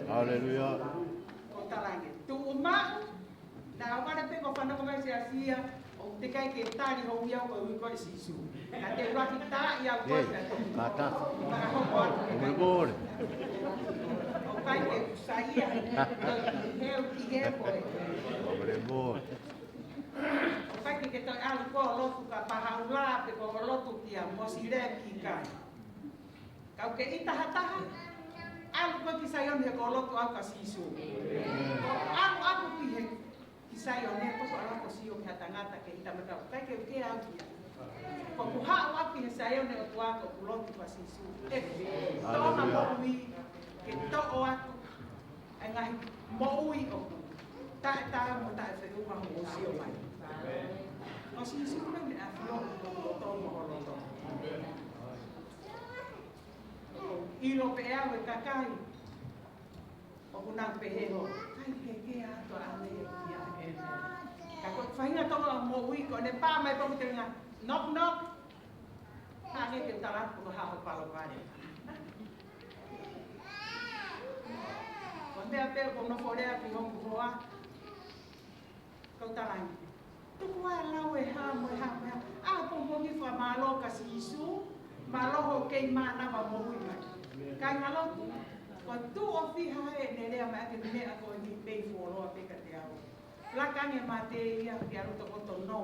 Aleluia. sai o ne ko ala ko si o ka tangata ke ita mata kai ke au kia ko ku ha wa pi sai o ne o tua ko lo ki pa sisu e to na mo wi ke to o atu nga mo wi o ku ta mo ta se u ma mo si o mai o sisu ko me a flo ko to mo lo to i lo pe a we kakai o ku na pe he ho kai ke a to a le ia ka ko fainga to mo wi ko ne pa mai pa te nga knock knock ha ke te tala ko ha ho palo pare onde a pe ko no fore a pi ho ko a ko tala tu ko la we ha a po mo ki fa malo ka si su malo ho ke ma na ba mo wi mai ka ngalo ko tu o fi ha e ne le ma ke me a ko ni pe fo lo a pe ka te ao la ka nge ma te ia ki aro to ko to no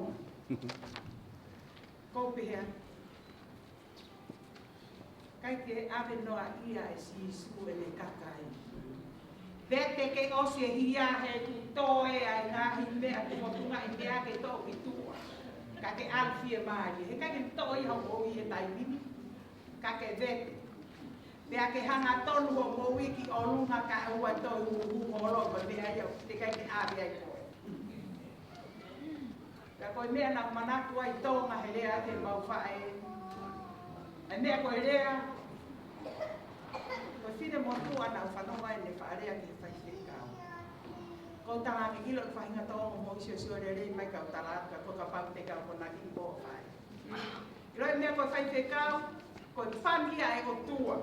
ko pe ha kai ke ave no a ia e si su e le kakai vete ke o se hia he tu to e ai nga hi me a ko tu nga i me a ke to ki tu ka ke alfi e mai he ka ke to i ho o i e tai ni ka ke vete Pea ke hanga tonu o mo wiki o lunga ka ua to u holo ko te ai te kai ke avi ai koe. Pea koe mea na manatu ai tonga he lea te mau whae. Ai mea koe lea, koe whine motua na whanonga e ne whaarea ki whai whikau. Ko tala ki ilo i whahinga tonga mo isio sio re rei mai kau tala ka toka pau te kau ko na ki bo whae. Ilo e mea koe whai whikau, ko familia e o tua.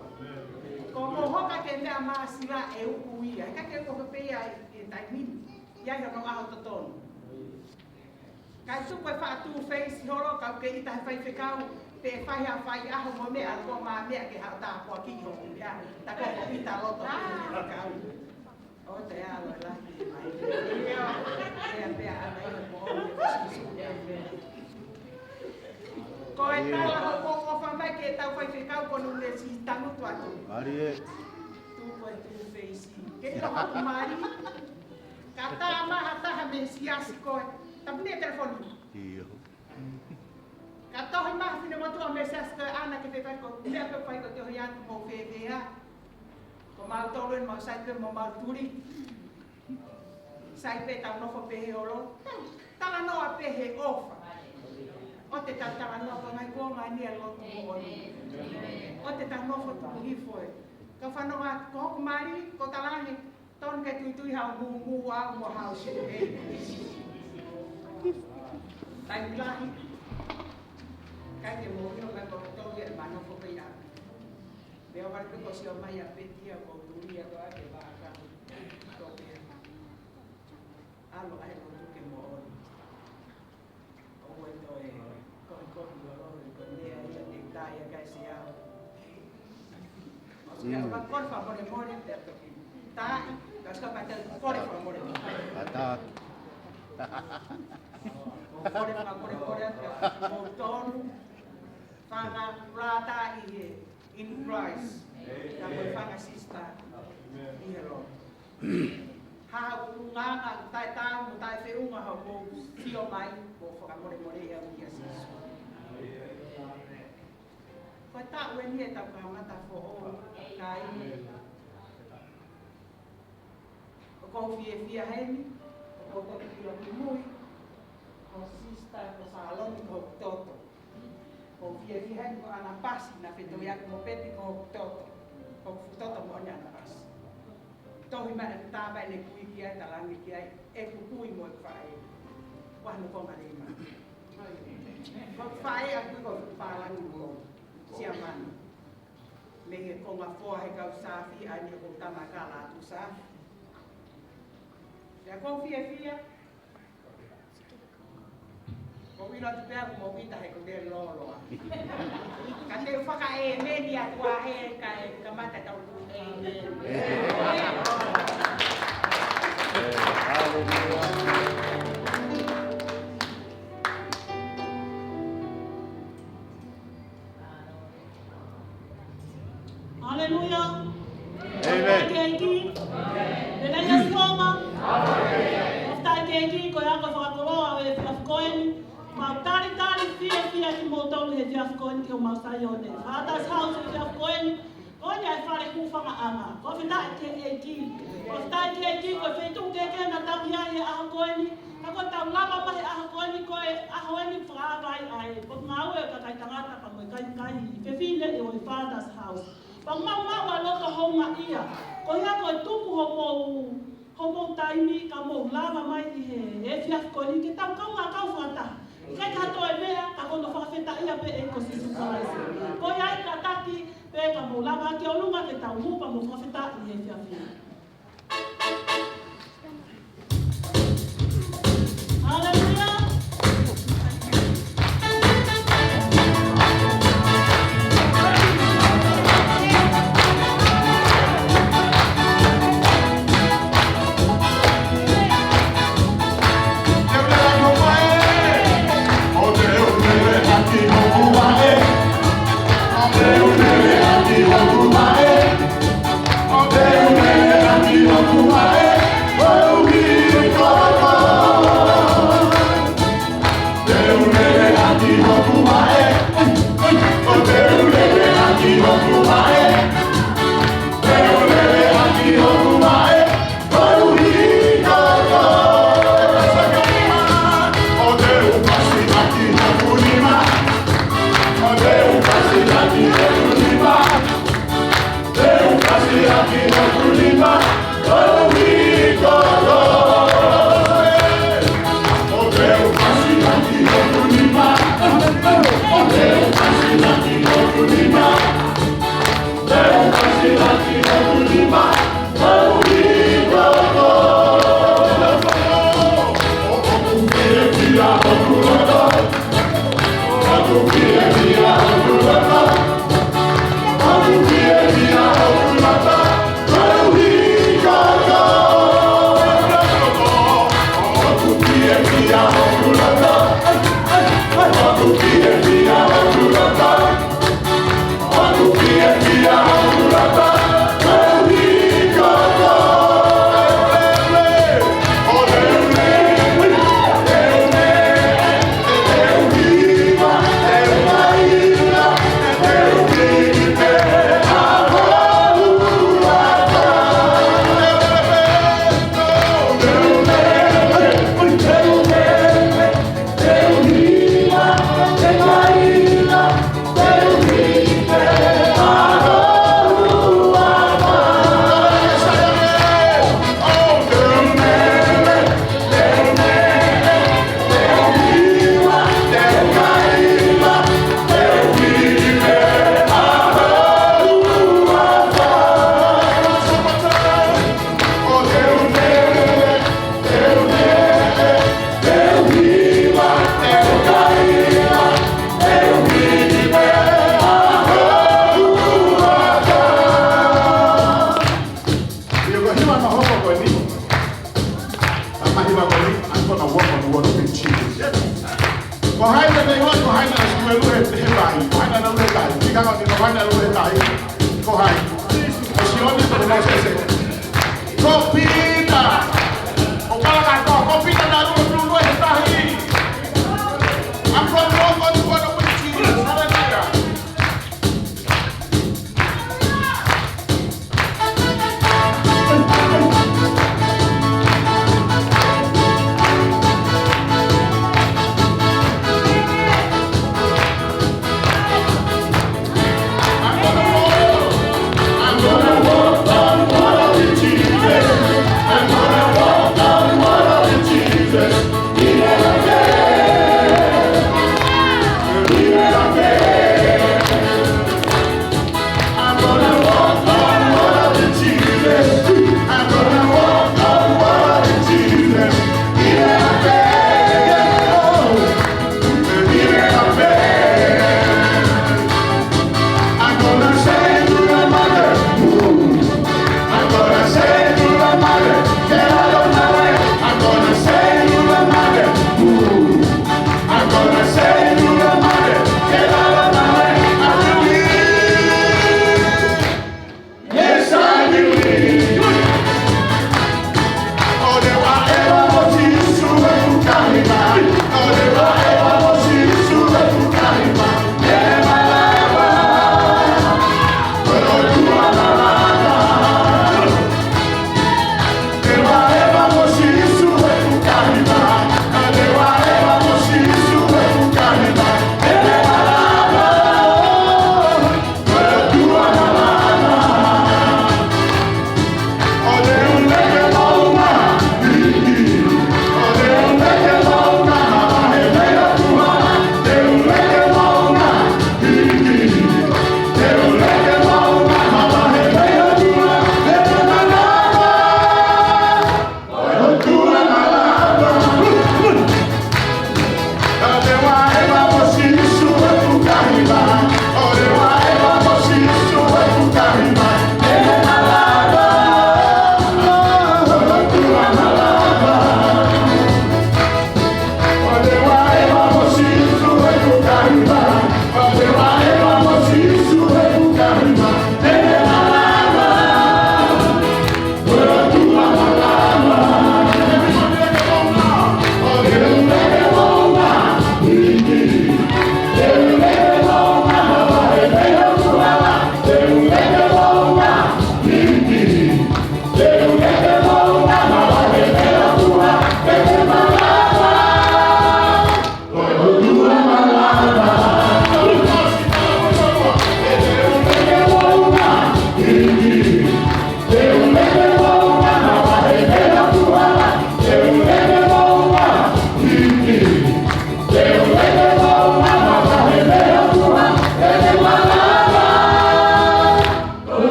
Ko mo hoka ke mea maasila e uku ia. Ka ke ko pepea e taimini. Ia no aho totono. Ka tu koe wha tu face holo ka ke ita he whai whekau. Pe whai a whai aho mo mea ko ma mea ke hao tā kua ki ho mea. Ta ko ko ita loto ke whekau. O te alo e lahi e mai. Pea pea ana i mo o ko e tala ho ko whamai ke tau whai whikau kono le si tangu tuatu. Mari e. Tu koe tu feisi. Ke ilo haku mari. Ka tā maha taha me siasi koe. Tapune e telefoni. Iyo. Ka tohi maha whine motua me siasi koe ana ke te whai ko. Mea pe whai ko te hoi atu mo whewea. Ko mau tolu en mau saipe mo mau turi. Saipe tau nofo pehe olo. Tala noa pehe ofa. O te tatara no ko ngai ko ngai ni lo ko o te tano fo tu hi foi ka whanoa ko mari ko talani ton ke tu ha mu wa mo ha si e tai lahi ka ke mo no ka ko to ye ma no fo pe ya veo var ko si o mai a petia ko turia ko a ke ba ka to pe alo ai lo tu ke mo o to e Con favore more perché ta la scapata fuori favore Ata. fuori favore motor fanga plata in price la poi fanga sista io ha unga ta mutai fe unga ha mo sio mai ko favore more ya mi asis ko ta weni ta ka mata fo kai ko fia hemi ko kilo mui ko sista ko salon ko toto ko fia hemi ko ana pasi na feto ya ko peti ko toto mo nya na pas to hi ma ta ba le kui kia ta la mi kia e ku kui mo fai wa no ko ma le ma ko fai a ko pa la ni ko siaman me ko nga fo he ka safi ani ko tamaka la tu safi ya ko fia ko wila tu pea mo vita he ko de lolo ka te faka e media tua he ka mata ta Aleluia. Amen. Amen. Amen. Of tae keiki ko ia Tari fia ki mo tolu he Jeff Cohen ki o mausai o ne. Father's house he Jeff Cohen. Koe ai whare kūwhanga anga. Ko whina e te e ki. Ko whina e te e ki, koe whetu keke na tau ia he aha koeni. Ka koe tau lama mahi aha koeni, koe aha koeni whaagai ai. Ko ngau e kakai tangata ka moe kai kai i whewhine e o i Father's house. Pa mau a loto honga ia. Ko ia koe tuku ho mou taimi ka mou lama mai i he Jeff Cohen ki tau kaunga kau whata. Kai kato e mea, ka kono whakawheta ia pe e ko sisu karaisi. Ko ia e ka taki, pe ka mou lava ki o lunga ke tau mupa mo whawheta i he whiawhia. Hallelujah! I'm gonna walk on water with Jesus. I'm gonna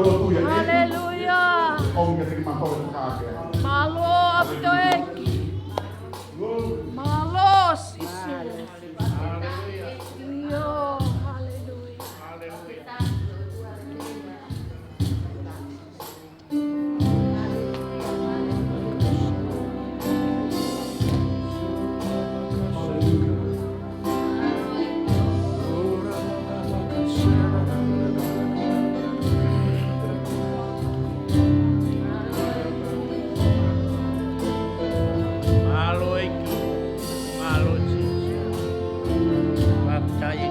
Haleluya. Malo abdo eki. Malos isu. Yo, haleluya. Malo iki. Malo cici. Percaya.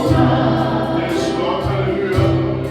Yes, Lord, hallelujah.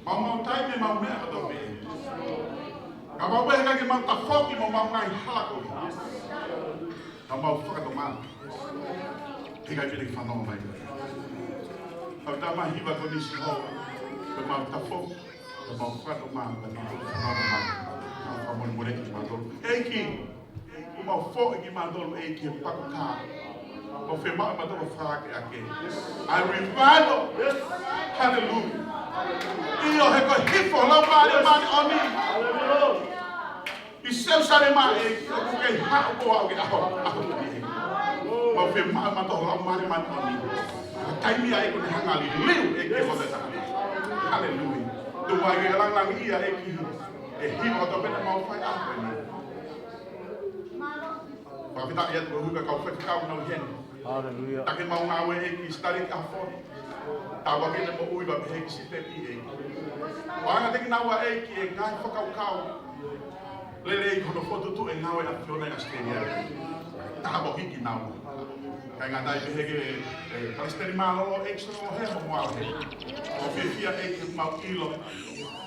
Mau tai me mau mea do me. Ka mau be ka ke mau ta foki mau mai hako. Ka mau foka do ma. Tiga vile ki fano mai. Ka ta ma hiva ko ni si ho. Ka mau ta foki. Ka mau foka do ma ka ni ko fano mai. Ka mau mo ki ma do. Eki. Ku mau fo ki ma do eki pa ka. O fe ma do fa ke ake. I revival. Hallelujah. Iyo heko hifo la mani oni. Iseu sare ma e ke ha ko wa ke aho. Ma fe ma to la mani oni. Tai mi ai ko hanga li liu e ke ko ta. Hallelujah. Do wa ke lang ia e ki e himo to be ma fa a ko ni. Pa kita ia ko hu ka fa ka no hen. Hallelujah. Ta ke ma ngawe e ki stari ka fo. Tawa ke mo ui ba he ki te pi e. Wanga te na wa e ki e ngai whakau kau. Lele i kono foto tu e ngawe a Fiona Australia. Tawa hiki nau. Kai ngā dai behe ke Palestini mālolo e kso no he mo moa he. O whiwhia e ki mau ilo.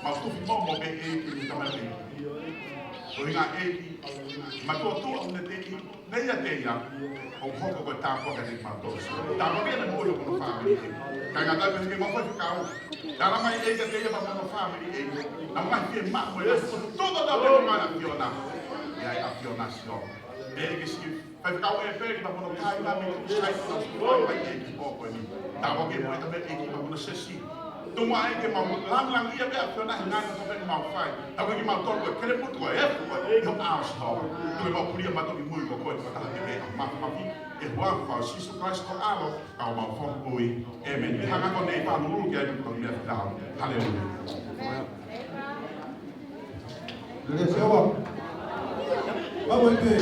Mau tuwhi momo be e ki ni tamari. O inga e ki matua tua o ne te ki. Nei a te ia. O hoko ko tā whaka ni mātos. Tawa ke na mo ilo kono whāmi. Kai ngā dai behe ke mau whakau. Dara mai e ka te ia pa mono whāmi e. Na mai ke maa mo e. Todo da be mai a Fiona. Ia a Fiona sio. E ke si. Pai kau e pe ki mono kai na me sai ko mai e ki popo ni. Tawa ke mo e tabe e ki mono sesi. Tu mai ke mau lang ia be a Fiona na ko be mau fai. Tawa ki mau tolo ke le putu e ko no aos ho. Tu mau puria ma to ki mui ko ko ta te be ma ki e wa fa Jesus Christ ko alo ka mau fon oi. Amen. Hanga ko nei pa lulu ke ai ko ni ta. Hallelujah. Dile sewa. Vamos que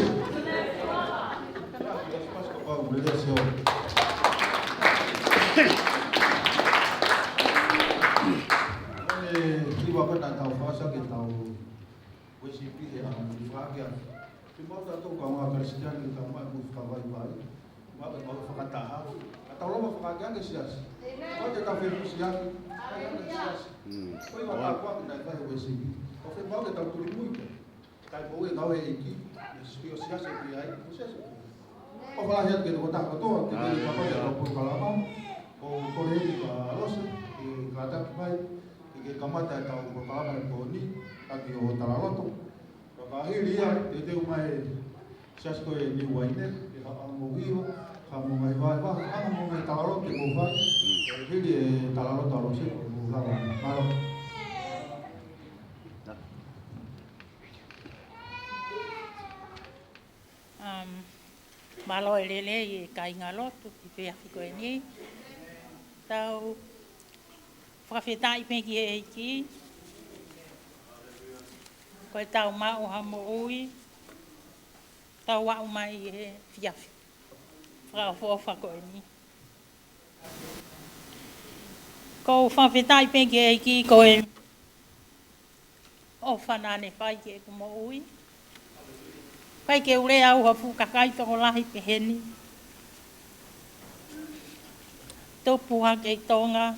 Iba pada tahu fasa kita tahu WCP yang dipakai. Cuma satu kawan Kristen kita mak kawai bai. Mak kalau fakat tahap. Atau lo fakat yang kesias. Kau kita firman siap. Yang kesias. Kau iba apa kita bai WCP. Kau firman kita tulis muito. Kai boleh kau iki. Sias itu ai. Sias. O falahet que no ta to que ni pa pa por kalama o corredi pa los que cada pai que kamata ta por kalama ko ni ta que o talaloto to ka hiria te mai sas ko ni waine que ha mo vivo ha mo mai va ha mo mai talaloto ko va hiria talaloto lo se ko la malo malo e lele e kai ngā lotu i pēa whiko e ni. Tau whakawhetā i pēki e iki. Koe tau mao hamo ui. Tau wau mai e whiawhi. Whakawhua whako e ni. Ko whakawhetā i pēki e iki koe o whanane whai ke e kumo ui. Pai ke ure au hafu kakai toko lahi pe heni. Topuha ke tonga.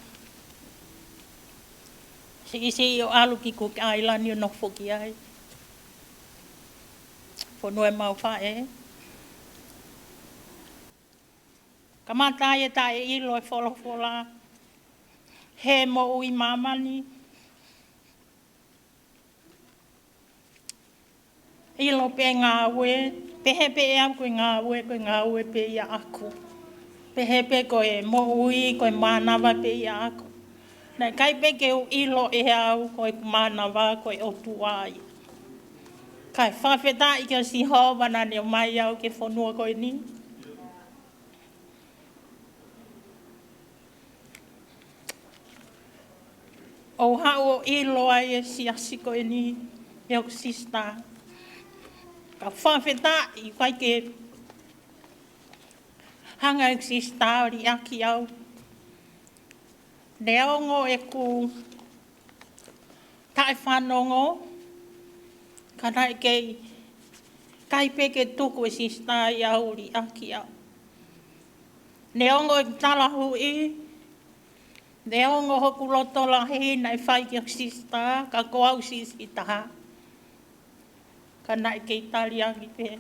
Si o alu ki Cook Island yo no foki ai. Fonue mau whae. Kamata e ta e ilo e wholofola. He mo ui mamani. Ilo pe ngā ue, pehe pe e au koe ngā ue pe ia aku. Pehe pe koe mo ui, koe mānawa pe ia aku. Nei kai pe ke u ilo e au, koe mānawa, koe otu ai. Kai whawhetā i kia si hoa wana ni o mai au ke whanua koe ni. O hao i loa e si asiko e ni e o sista. Ka whawheta i whai ke hanga e sista o ri aki au. Ne aongo e ku tae whanongo. Ka nai kei kaipe ke tuku e sista i au ri aki au. Ne aongo e tala hui. Ne aongo hoku loto la hei nai whai ke sista. Ka koau sisi taha. Ka nai kei tali angi pe.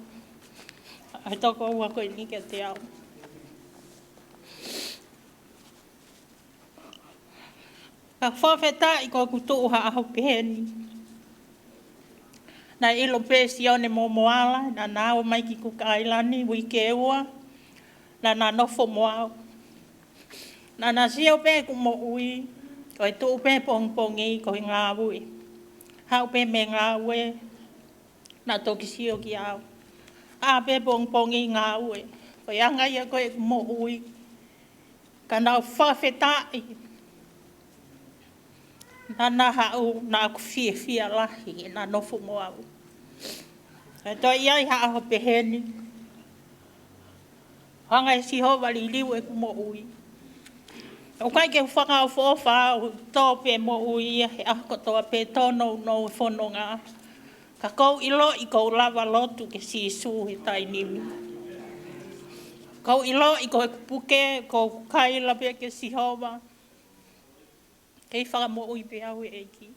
Ai toko ua koe ni ke te au. Ka whawheta i ko kutu uha aho peheni. Na ilo pēsi au ne momoala, na nāo mai ki kukailani, ui ke ua, na nā nofo moau. Na nā sio pē ku mo ui, ko e tuu pē pongpongi ko i ngā ui. Hau pē me ngā ue, na toki sio ki au. A pē pongpongi ngā ue, ko i anga ia ko e ku mo ui. Ka nāo whawheta i. Nā hau nā ku fia lahi nā nofu moau. E toi iai hao peheni. Hanga e siho wali liu e ku mo ui. O kai ke whakao whofa o tō pe mo ui he ako toa pe tono no whanonga. Ka kou ilo i kou lava lotu ke sisu he tai nimi. Kou ilo i kou puke, kou kaila pe ke sihowa. Kei whaka mo ui pe au e eiki.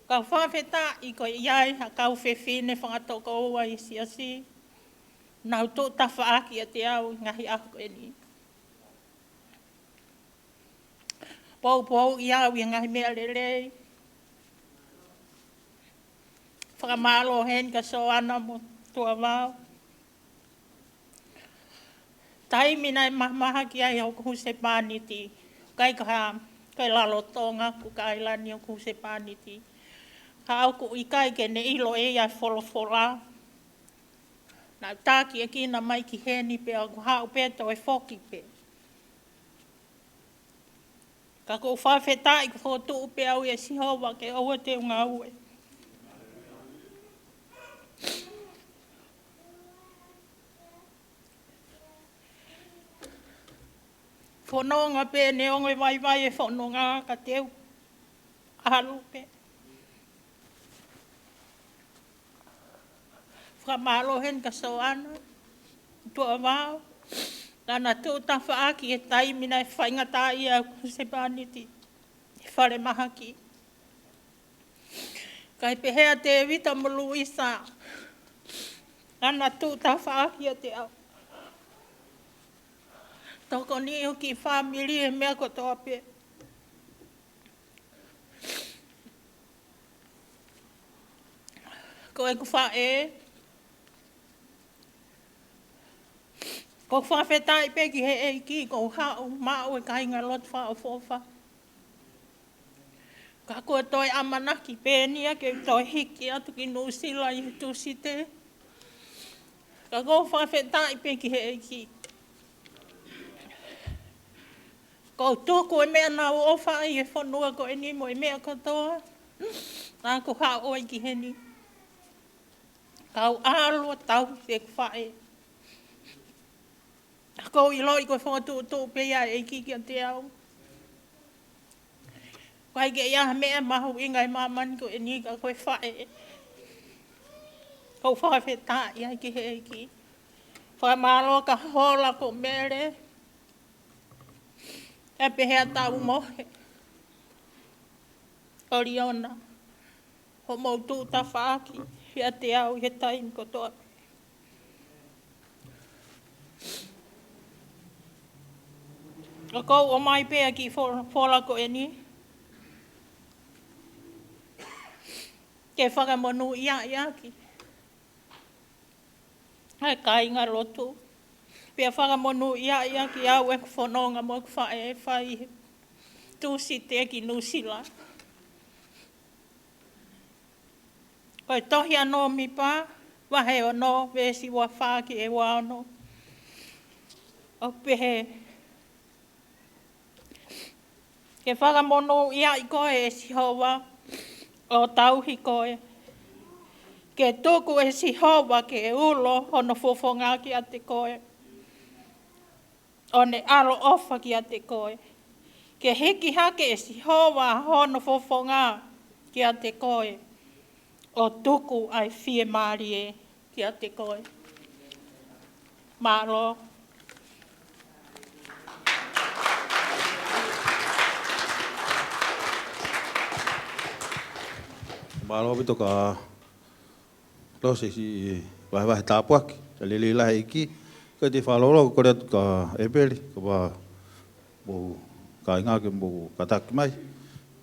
Ka whawheta i ko iai ha kau whewhine whangatoko ua i siasi. Nau tō tawha aki a te au ngahi ako e ni. Pou i au i ngahi mea lelei. Whakamalo hen ka so ana mo tua wau. Taimi nai mahmaha ki ai au kuhuse pāniti. Kai lalo tonga ku kailani au kuhuse pāniti. Ka au ku ikai ke ne ilo e ai wholofola. Nā tāki e kina mai ki heni pe au hau pe to e whoki pe. Ka kou whawheta i ku whotu pe au e sihowa ke aua te unga ue. Whanonga pe ne onge vai e whanonga ka teu ahalu pe. Whamalo hen ka so ana. Tua wao. Lana tū tawha aki e taimina e whaingata i au se pāniti. E whare maha ki. Kai pehea te vita mulu isa. Lana tū tawha aki a te au. Toko ni o ki whamiri e mea ko toa pe. Ko e ku wha e. Ko whawhetai pe ki he eiki, ko hao mao e kainga lot wha o fofa. Ka kua toi amanaki pēnia ke toi hiki atu ki nusila i tusite. Ka kua whawhetai pe ki he eiki. Ko tōku e mea nā ofa i e whanua ko e ni mo e mea katoa. Nā ko hao i ki heni. Kau alo tau te whae. Ko i loi ko whatu tō pea e kiki a te au. Kai ke ia mea mahu ingai mamani ko e ni ka koe whae. Ko whawheta i ai ki he eki. Whamalo ka hola ko mere. E pehea tau mohe. Oriona. Ho mau tū ta whaaki. Hea te au he taim ko toa. Ka kou o mai pēa ki whola ko e ni. Ke whakamonu ia ki. Hai kainga lotu. Pea whakamonu ia ki au e ku whanonga mo ku whae e whai tūsi te ki nusila. Koe tohi anō mi pā, wahe o no, vesi wa whāki e wāno. O pehe. Ke whakamono ia i koe e Sihova o tauhi koe. Ke tuku e Sihova ke ulo hono fofonga ki a te koe. O ne alo ofa ki a te koe. Ke hiki hake e Sihova hono fofonga ki a te koe. O tuku ai fie maari e ki a te koe. Mālo. Mālo pito ka lose si wahe tāpuaki. Ka lele lahe iki. Ka te whalolo kore atu ka epeli. Ka wā mo ka inga ke mo kataki mai.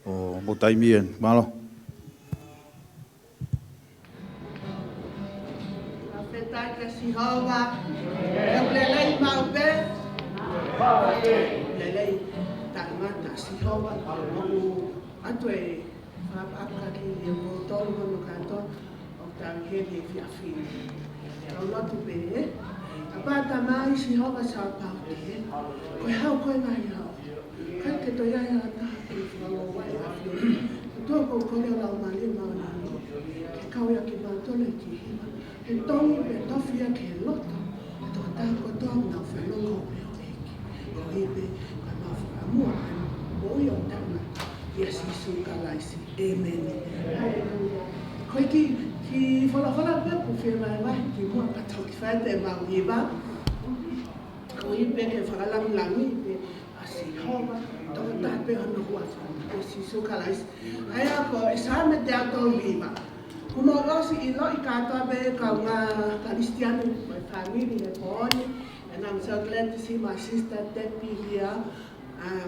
O mo taimien. Mālo. Sihova, lelei maupe, lelei taimata Sihova, atu e whapaka ki o tolu no kato, o tau hewe fiafi. Tau lotu pe, a pata mai Sihova sa paute, koe hau koe mai hau. Kai ke to ia ia ta, ke whalo wai a fiori. Tōko kore o lau mali maunani, ke kauia ki mautole ki hima. He tongi pe tofia ke loto, tō tāko tōng nau whanongo me o eki. Ko ipe, ka mau whakamua, o i o tana, Yes, Isu kalaisi. Amen. Koe ki whala pe ku whia mai ki mua patau ki whaete e mau iwa. Ko ipe ke whakalangi pe a Sihova, tō tāpe hana hua whanongo. Yes, Isu kalaisi. Aia ko, e sā me te ato iwa. Kuma rosi I lo I katoa be ka ngā Kristiano, my family, and Bonnie, and I'm so glad to see my sister Debbie here.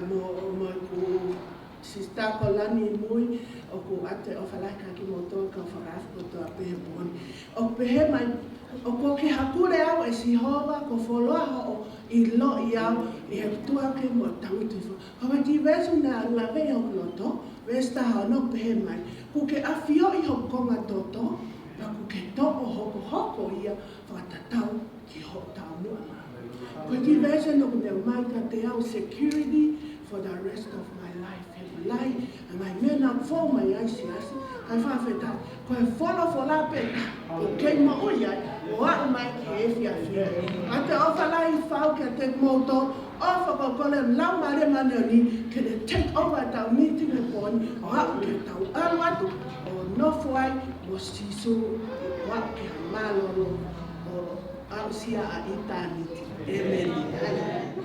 Mo sister Kolani Mui, o ku ate o whalaika ki mo tō ka whakafo tō a pehe Bonnie. O pehe mai, o ko ke hakure au e Sihova, ko wholoaha o I lo I au, I he tua ke mo tangutu fo. Hawa ki wesu na lawe o loto, westa hao no pehe mai. Ku ke awhio I hoko konga toto, pa ku ke toko hoko ia whakatatau ki hoko tau mua. Ko ki vese no ku neu mai ka te au security for the rest of my life. He lai, a mai mena fō mai ai si asi, kai whawheta. Ko he whono whola peta, o kei ma ui ai, o au mai ki e fia fia. A te ofa lai whau ke te moto, ofa ko kole lau mare maneoni, ke te take over tau meeting e poni, o au ke tau aru atu, o nofo ai, mo sisu, o au ke malolo, o au sia a eternity. Amen.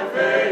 Faith.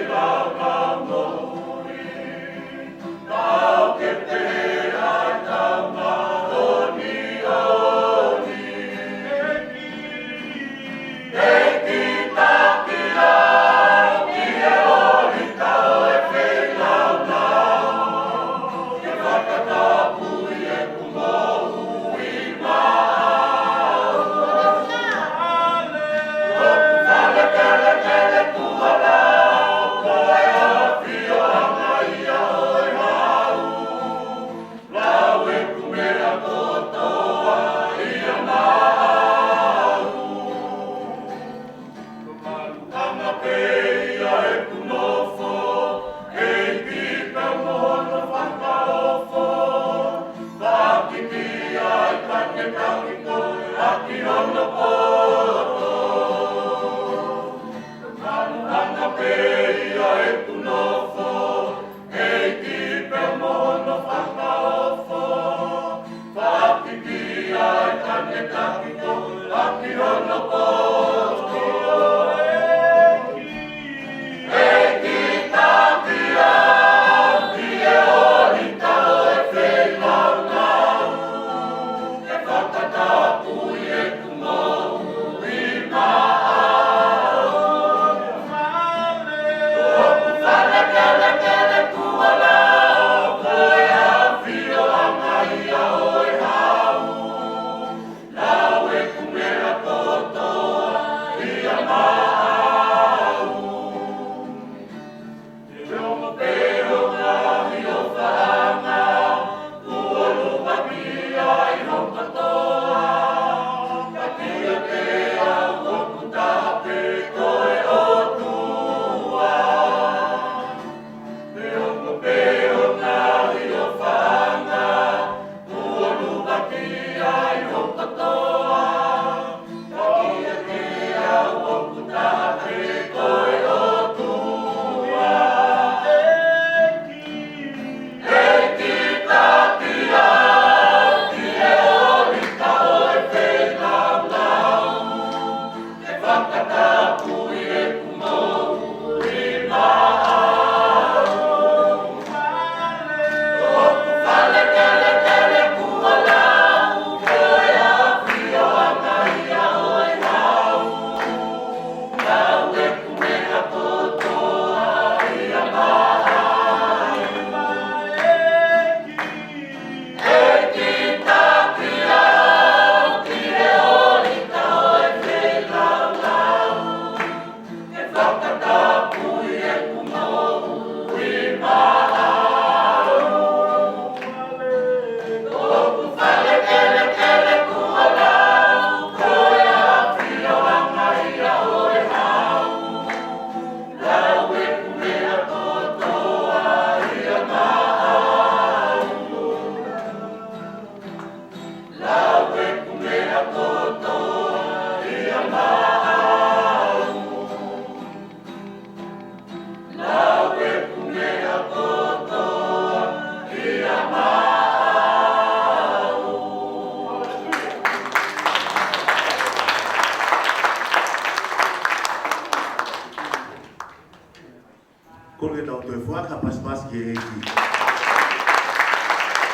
e ki.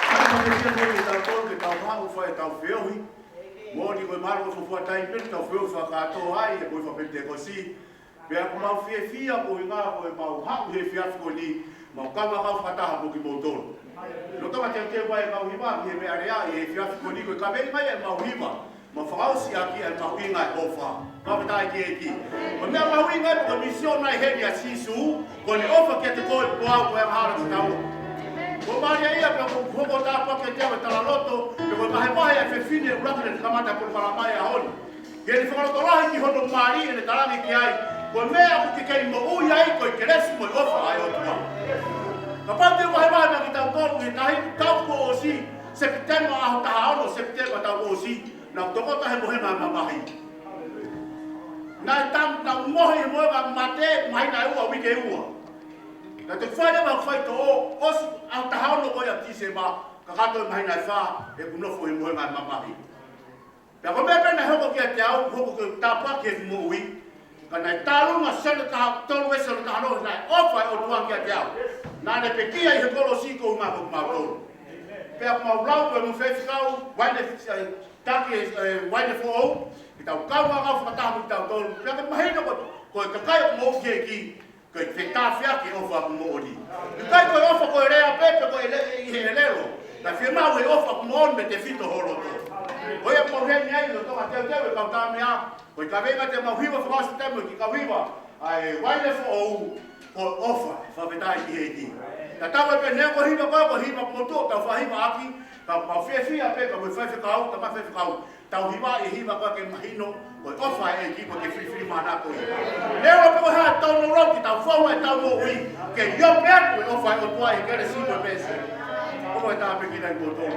Kaya pamisia mo ki tau tolu ke tau hau whai tau whiohi. Mo ni koe maro o fua tai pene tau whiohi whakatoa ai e koe whapente ko si. Pea ko mau fia ko i ngā koe mau hau he fiafi ko ni mau kama kau whataha mo ki mo tolu. No tonga te vai mau hiwa ki he mea rea e fiafi ko ni koe ka mei mai e mau hiwa. Ma whakausi aki e mau inga e ofa. Kawatai ki e ki. Ma mea mau inga e ko mission nai heni a sisu ko ni ofa ki te koe poau koe mahara ki tau. Ko maria ia pe ko hoko ta pa ke te tala loto pe ko mahe mahe e fefine uraka ne kamata ko para mai a hon. Ke ni whakaro tolahi ki hono mari e ne tarangi ki ai. Ko mea ko te kei mo ui ai ko i keresi mo i ofa ai o tua. Ka pate mahe mahe ma ki tau tolu ki tahi tau ko o si september aho taha ono september tau o si na toko tahe mohe ma mamahi. Na tam na mohe mohe ma mate mai na ua wike ua. Na te whaere ma whai to o, osi au tahauno koe a tise ma, ka kato i mahina i wha, e kunofo i moe ngai mamahi. Pea ko mea pena hoko ki a te au, hoko ki tāpua ki e mo ui, ka nai tālunga sene taha, tolu e sene taha nohi, nai ofa e o tua ki a te au. Nā ne pe kia i he kolo siko u mako kumau tolu. Pea kumau lau koe mu whewhikau, waine taki waine fo au, ki tau kaunga ngau whakatamu ki tau tolu. Pea ka mahina koe kakai o mo ki e ki, koe te tāwhia ki ofa ku mooni. I kai koe ofa koe rea pepe koe i he lero. Na whia mau e ofa ku mooni me te whito horo to. Koe e pauheni ai no tonga teo teo e kautā mea. Koe ka venga te mauhiwa whakausi temo ki kauhiwa. Ai waile fo ou koe ofa whawhetai ki he ki. Ta tawa pe nea koe hiwa koe koe hiwa kumotua tau whahiwa aki. Ka mau whia pe ka koe whaiwhikau, ta mai whaiwhikau. Tau hiwa e hiwa koe ke mahino. Koe ofa e ki koe ke whiwhiri mana koe. Leo koe haa tauno roki tau whaua e tau mo ui. Ke io pea koe ofa e o tua e kere sino pese. Omo e tā pekina i koto.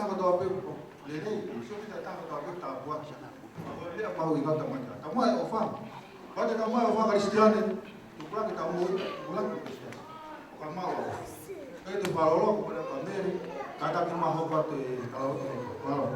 tahu doa pe lele, so kita tahu doa pe tak buat. Kalau dia mau ikut teman kita, tamu ay ofam. Pada tamu ay ofam Kristian, tu pulang kita mau pulang Kristian. Bukan mau. Itu balolo kepada pameri, kata firman hobat kalau kalau.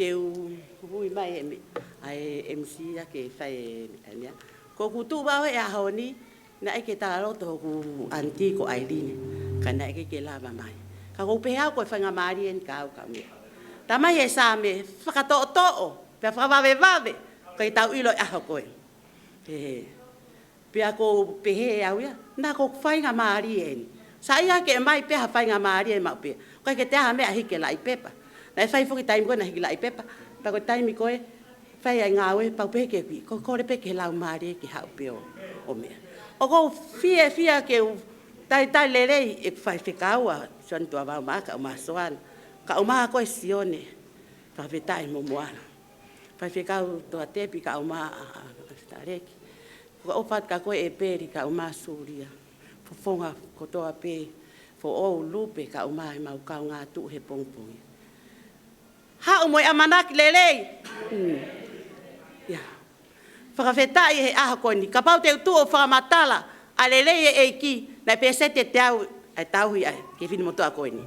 ke hui mai ai MC ya ke fai ania ko kutu ba ya honi na ke talo to ku anti ko Aileen kana ke la ba mai ka ko pe ha ko fa nga marien ka ka me tama ye sa me fa to to pe fa va ve ko tau ilo a ko pe ko pe he ya na ko fa nga marien sa ia ke mai pe ha fa nga marien ma pe ko ke te ha me a hi ke lai pepa na fai fo ki time ko na hi lai pepa pa ko time ko fai ngawe pa pe ke ko le pe ke la mari ke ha pe o me o ko fia ke tai lele e fai fikawa son to va ma ka ma soan ka ma ko sione pa ve tai mo moana fai fikau to te pi ka ma stareki ko o fat ka ko e peri ka ma suria fo fonga ko to pe fo o lupe ka ma ka nga tu he pongpong ha o moi amanak lele ya whakawhetai he aha koni ka pau te utu o whakamatala a lele e ki na pe sete te au ai tauhi ai ke whini moto a koni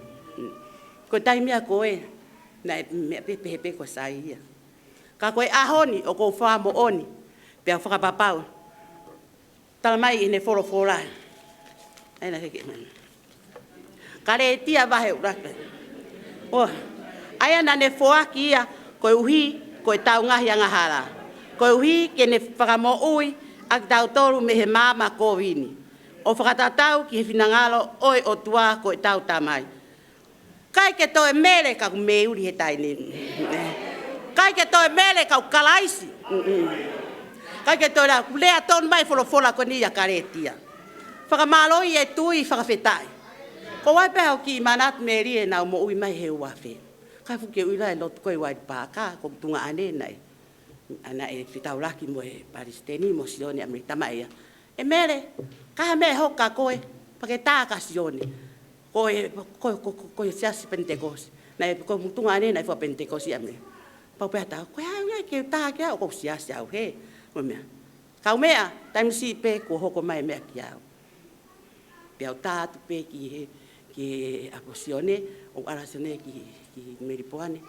ko tai mea koe na mea pepe ko saia ka koe ahoni o ko wha mo oni pe a whakapapau tala mai ine whorofora ai na heke ka re tia wahe uraka aya na ne foaki ia ko uhi ko tau ngahi anga hara ko uhi ke ne whakamo ui ak tau toru me he mama ko vini o whakatatau ki he whinangalo oi o tua ko tau tamai kai ke to e mere ka me uri he taini kai ke to e mere ka kalaisi kai ke to la lea ton mai folofola ko ni ya karetia whakamalo i e tui whakawhetai ko wai peho ki manat meri e nau mo ui mai he uafe kai fu ke uila e lot koe wai paka ko tunga ane nai ana e fitau laki mo e paristeni mo sione amerita mai e mere ka me hoka koe pake taka sione koe siasi pentekosi na e ko tunga ane nai fo pentekosi ame pau pe ta koe ai ke ta ke ko siasi au he mo me ka mea time si pe ko hoko mai me ki au pe au ta tu pe ki akosione o arasione ki meripoane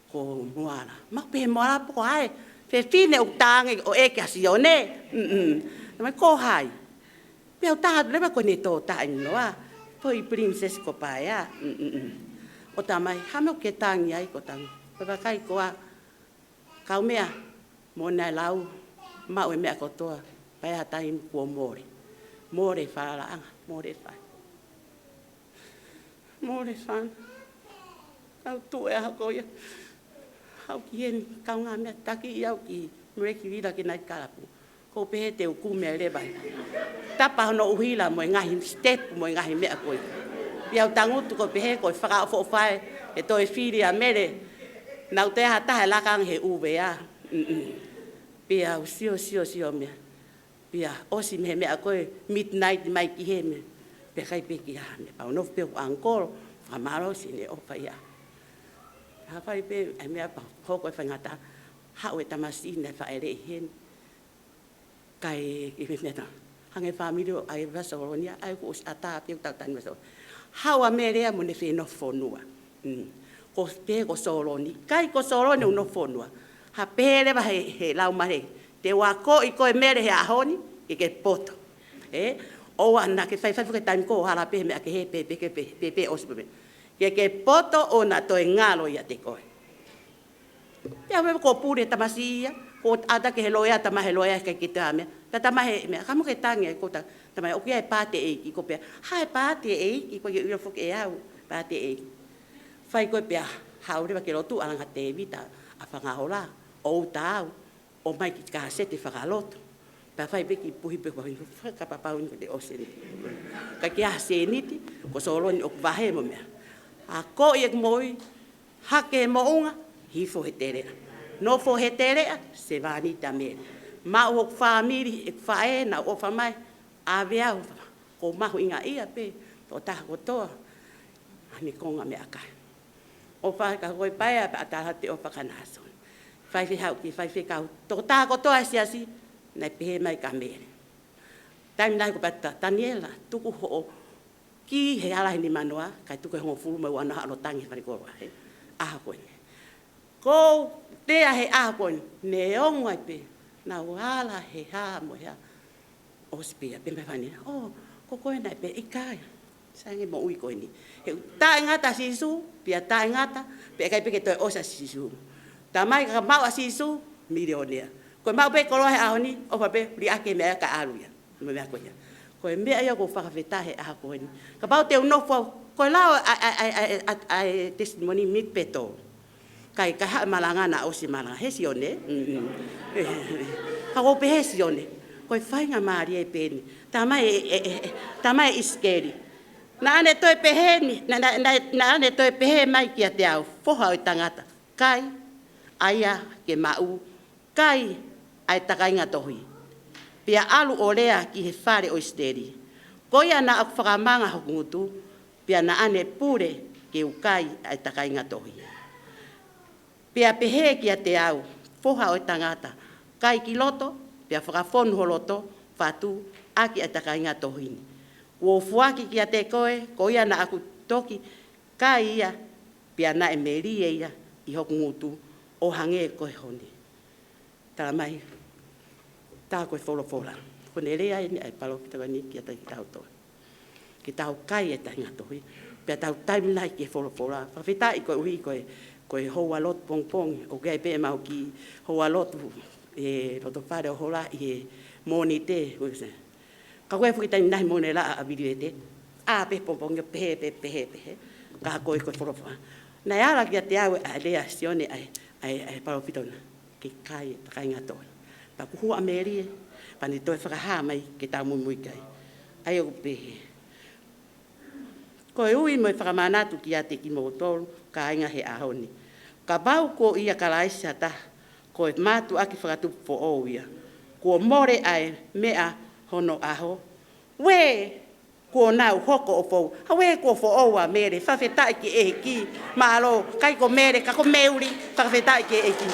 ko moana ma pe moana po ai fe fine o tange o e ka sione ma ko hai pe o ta le ba ko ne to ta no a foi princess ko pa ya o ta mai ha mo ke tangi ai ko tang pa kai ko a ka mea mo na lau ma o me ko to pa ya ta in ko more fa la more fa au tu e hako ia hau ki hen kau ngā mea taki iau ki mreki wira ki nai karapu ko pehe te uku mea le bai tapa hono uhila mo ngahi step mo ngahi mea koe iau tangutu ko pehe koe whaka o whae e toi whiri a mere nau te hata he lakang he uwe a pia au sio mea pia osi mehe mea koe midnight mai ki he me pe kai pe ki ha me pau nof pe angkor whamaro sine o whai a ha fai pe e mea pa hoko e whangata hau e tamasi ne whaere i hen kai i whiwheta hange whamiro ai wasoronia ai ko us ata piu tau tani wasoro hau a merea mo ne wheno whonua ko pe ko soroni kai ko soroni uno whonua ha pere wa he lau mare te wako i koe mere he ahoni i ke poto o ana ke fai ke time ko hala pe me ke he pe ospe ke poto ona to ngalo ya te koe ya me ko pure tamasia ko ada ke heloya tama heloya ke kita me tama he me kamo ke tange ko tama o ke pate e ko pe ha pate e ko yo fo ke au pate e fai ko pe ha ore ke lo tu ala te vita a fanga hola o tau o mai ki ka sete whakaloto. Pa whai beki puhi pe wahi whakapapau ni te oseni. Ka kia se niti, ko soloni o wahe mo mea. A ko i ek moi, hake mo unga, hifo he terea. No fo he terea, se vanita mea. Ma o whamiri ek whae na o whamai, a veau, ko mahu inga ia pe, o taha kotoa, ani konga mea kai. O whae ka koe paia pa atahate o whakanason. Whai whi hau ki whai whi kau, toko taha kotoa siasi, nei pehe mai ka mere. Taimi nai ko pata, Daniela, tuku ho ki he alahi ni manoa, kai tuku he hongo fulu mai wana hano tangi whare korwa, he, aha koe. Ko tea he aha koe, ne ongai pe, na wala he haa mo hea, o spia, pe mai whani, ko koe nai pe ikai, sange mo ui koe ni. He tae ngata sisu, pia tae ngata, pe kai peke toi osa sisu. Ta mai ka mau a sisu, milionea. Koe mau pe kolohe aho ni, o pa pe li ake mea ka aruia. Me mea koe. Koe mea ia ko whakawhetahe aha koe ni. Ka pau te unofo, koe lao ai testimony mit peto. Kai ka haa malangana o si malanga. Hesi one. Ka wope hesi one. Koe whainga maari e peni. Ta mai iskeri. Na ane toi pehe ni, na ane toi pehe mai kia te au. Foha o tangata. Kai, aia ke mau. Kai, ai takainga tohui. Pia alu o lea ki he whare o isteri. Koia na aku whakamanga hokungutu, pia na ane pure ke ukai ai takainga tohui. Pia pehe kia te au, foha o tangata, kai ki loto, pia whakafonu ho loto, whatu, aki ai takainga tohui. Ua fuaki kia te koe, koia na aku toki, kai ia, pia na e merie ia, i hokungutu, o hange koe honi. Tala mai, tā koe wholofola. Kone rea ni ai palo ki tawa ni ki ata ki tau toi. Ki tau kai e tainga tohi. Pea tau taimilai ki e wholofola. Whawhita i koe uhi koe hoa lot pong pong. O kei pe mau ki hoa lot e roto whare o hola i e moni te. Ka koe whuki taimi nahi mone la a video e te. A pe pong pong pehe. Ka koe wholofola. Nai ala ki a te au a lea sione ai palo pitona. Ki kai e tainga tohi. Pa kuhua merie, pa ni toi whakaha mai ke tau mui kai. Ai o pehe. Ko e ui moi whakamanatu ki ate ki mo tolu, ka inga he ahoni. Ka bau ko ia ka laisa ta, ko e matu aki whakatupu po o ia. Ko more ai mea hono aho. We, ko nau hoko o fau. Hawe ko fo oua mere, whawhetai ki e ki. Malo, kai ko mere, kako meuri, whawhetai ki e ki.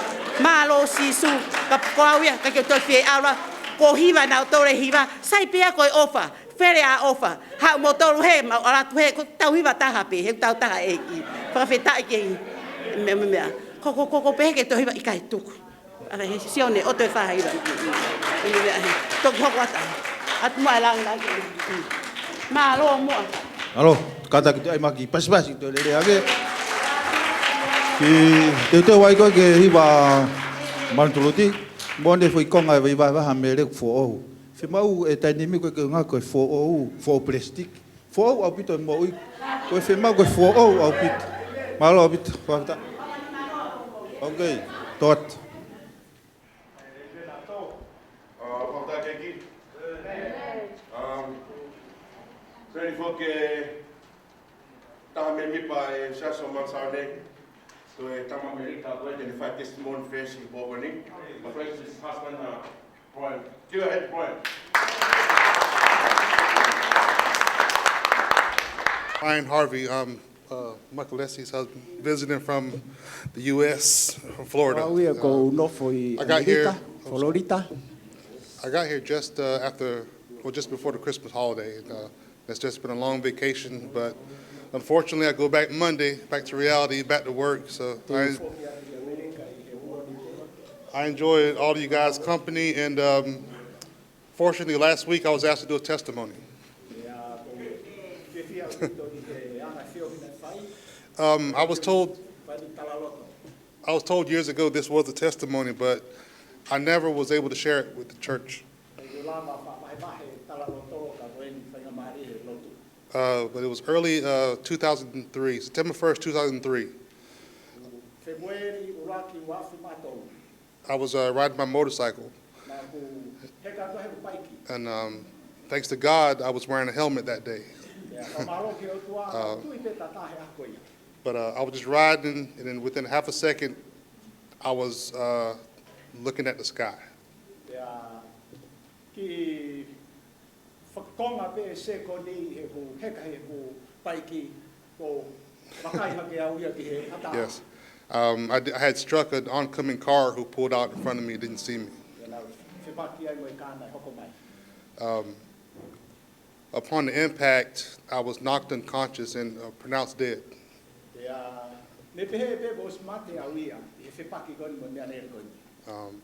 Malo sisu, ka koauia, ka kio toi whie aura, ko hiva nau tore hiva, sai pia koe ofa, where a ofa, hau mo toru he, mau aratu he, ko tau hiva taha pe, he tau taha e ki, whawhetai ki e mea, ko pehe ke toi hiva i kai tuku. Ara he sione, o toi whaha hiva. Toku hoko ata, atu mai langi. Malo mua. Alo, kata kita ai maki pas-pas itu lele age. Ki te wai ko ke hiwa mantuluti, bonde foi konga vai vai ha mele fo o. Fi mau e tai nimi ko ke nga ko fo o, fo plastic. Fo o au pito mo i. Ko fi mau ko fo o au pit. Malo pit falta. Okay, tot. Ready for que taha me pa e saso mansarne to e tama merita ko e five testimony face in Boboni. My friend is husband Brian. Go ahead, Brian. Brian Harvey, Michael Leslie's husband, visiting from the U.S. from Florida. I got here. Florida. I got here just just before the Christmas holiday. It's just been a long vacation, but unfortunately, I go back Monday, back to reality, back to work. So I enjoyed all of you guys' company, and fortunately, last week I was asked to do a testimony. I was told years ago this was a testimony, but I never was able to share it with the church. But it was early 2003, September 1st, 2003. I was riding my motorcycle, na ku he ka he paiki and thanks to God, I was wearing a helmet that day. ya ka malo ke o tua tu I te tata he ako ia But I was just riding, and then within half a second, I was looking at the sky. ya ki whakakonga pe se ko ni he ku heka he ku paiki ko wakai hake au ia ki he ata Yes. I had struck an oncoming car who pulled out in front of me, didn't see me. ya na whipaki ai mo I kāna hoko mai Upon the impact, I was knocked unconscious and pronounced dead. ya me pehe pe bo smate au ia I he whipaki koni mo mea nere koni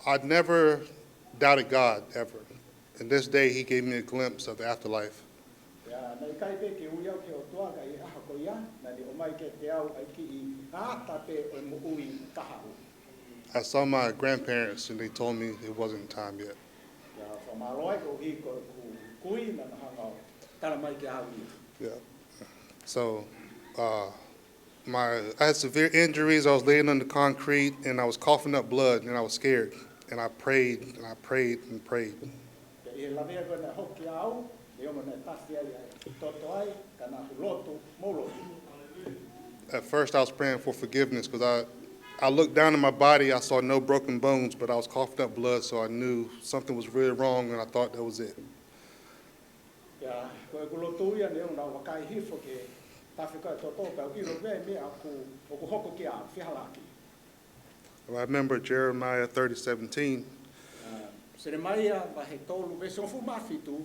I'd never doubted God, ever. And this day, he gave me a glimpse of the afterlife. ya na I kai pe ke ui au ke o tua ka I aha ko ia na ni o mai ke te au ai ki I ata pe o mo ui kaha u I saw my grandparents, and they told me it wasn't time yet. ya whamaroi ko hi ko kui na na hanga o tara mai ke au ia Yeah. So, I had severe injuries. I was laying on the concrete, and I was coughing up blood, and I was scared. And I prayed, and I prayed, and prayed. Ke I lavea ko na hoki au e o mo na tasi ai ai toto ai ka na lotu molo At first, I was praying for forgiveness, because I looked down at my body. I saw no broken bones, but I was coughing up blood, so I knew something was really wrong, and I thought that was it. ya ko e lotu ia ne o na wakai hifo ke tafika toto ka I ro ve me aku o ko hoko ke a fihalaki I remember Jeremiah 30:17, sere mai a va he tolu ve so fu mafitu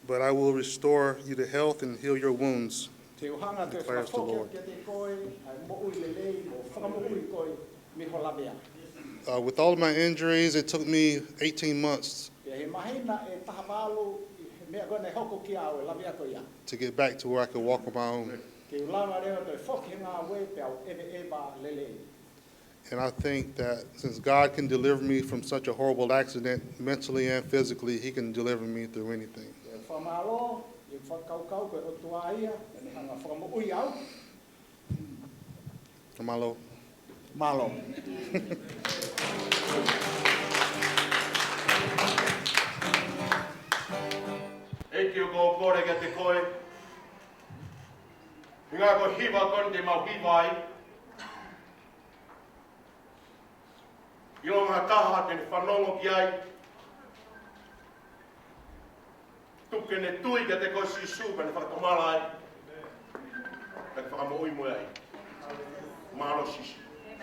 but I will restore you to health and heal your wounds. te uhanga te Declares the Lord. ke te koe ai mo ui lelei mo whakamo ui koe mi holamea With all of my injuries, it took me 18 months ke he mahina e tahawalu mea kone hoko ki au e lavea ko ia to get back to where I could walk on my own. ke ulama reo te whoki ngā we pe au ebe eba lelei And I think that since God can deliver me from such a horrible accident, mentally and physically, he can deliver me through anything. e whamalo e whakaukau koe o tua ia e ni hanga whakamo ui au Malo. malo Eki o ko kore ke te koe. I ngā ko hiwa kon te mau hiwai. I o ngā taha te whanongo ki ai. Tuke ne tui ke te koe sisu me ne whakatomala ai. Me te whakamo ui mui ai. Malo sisu. Be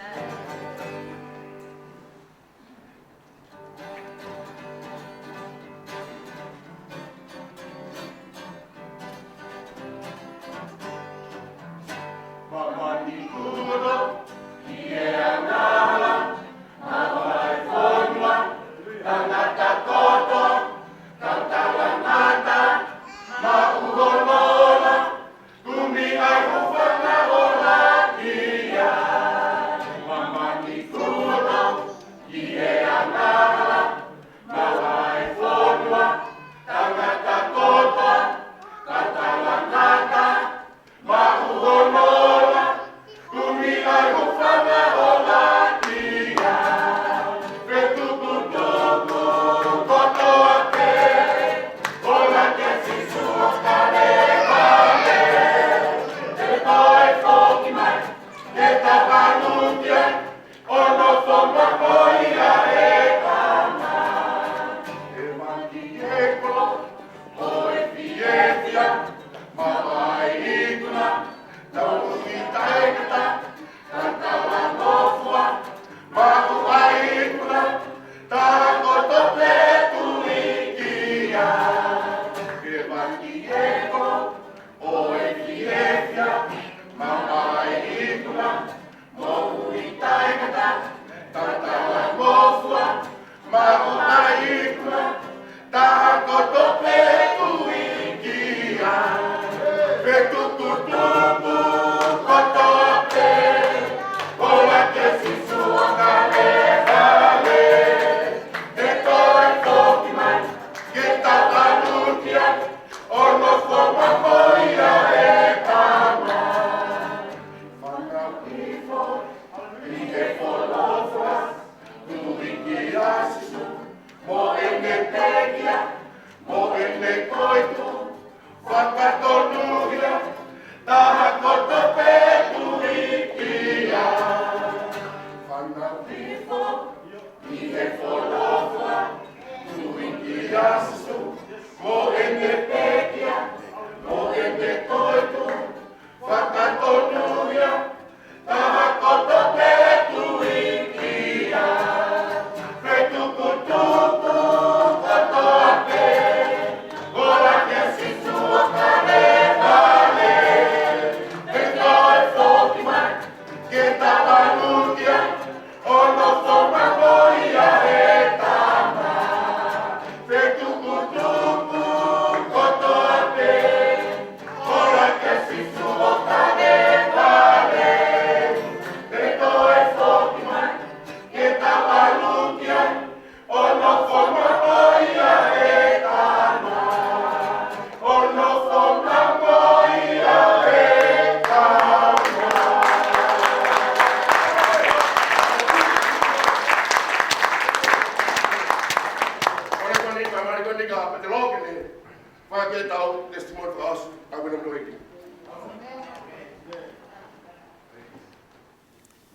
careful.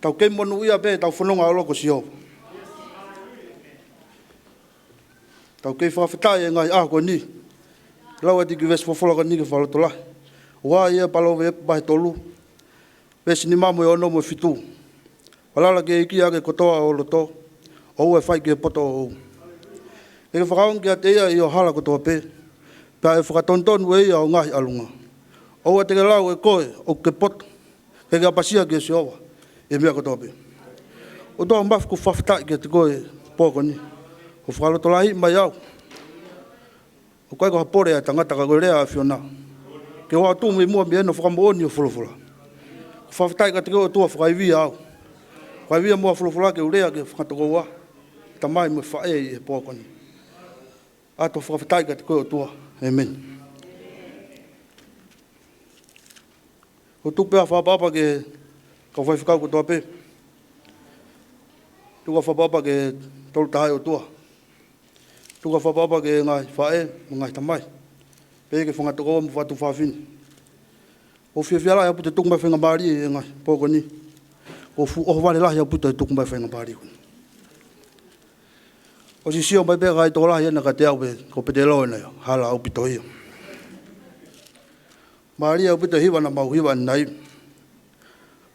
Tau ke monu ia be tau whanonga o loko si o. Tau ke whawhetai e ngai ko ni. Lau ati ki wes whawholaka ni ke whalotola. Wā ia palo we pahe tolu. Wes ni mamu e ono mo fitu. Walala ke iki ake kotoa o loto. O ue whai ke poto o. E ke whakaon ki a te ia i o hala kotoa pe. Pea e whakatonton we ia o ngahi alunga. O te ke lau e koe o ke poto. Ke ke apasia ke si owa. E mea kotoa pe. O toa mafu ku whawhetai ke te koe pōko ni. O whakalotolahi mai au. O koe ko hapore a tangata ka koe rea a whiona. Ke hoa tū me mua me eno whakamooni o whulofula. O whawhetai ka te koe o tua whakaivia au. Whakaivia mua whulofula ke urea ke whakatoko ua. Ta mai mo whae i e pōko ni. Ato whawhetai ka te koe o tua. Amen. O tupea whapapa ke ka whai whakau ko toa pe. Tuka whapapa ke tolu tahai o tua. Tuka whapapa ke ngai whae, ngai tamai. Pe ke whangatoko mo whatu whawhini. O whiawhiala hea puta tukumai whenga maari e ngai pōko ni. O whare lahi hea puta tukumai whenga maari. O si sio mai pēka kai tō lahi ena ka te au pe ko pete loe na yo. Hala au pito hio. Maari au puta hiwa na mau hiwa nai.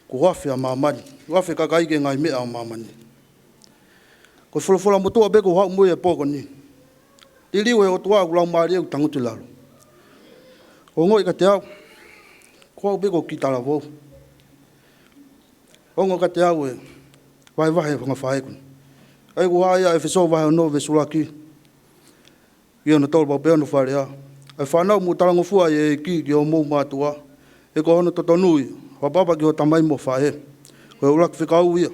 Ko wafi a mamani. Wafi kakai ke ngai mea a mamani. Ko whulawhula motua be ko hau mui e pōko ni. I liwe o tua kulau maari au tanguti lalo. O ngoi ka te au. Ko au be ko ki tala wau. O ngoi ka te au e. Vai vahe whanga whaekun. Ai ku haia e wheso vahe o no ve sulaki. I ona tolu pau pe ono whare a. Ai whanau mu talango fua e ki o mou mātua. E ko hono totonui. Wapapa ki o tamai mo whae. Ko e ulak whikau ia.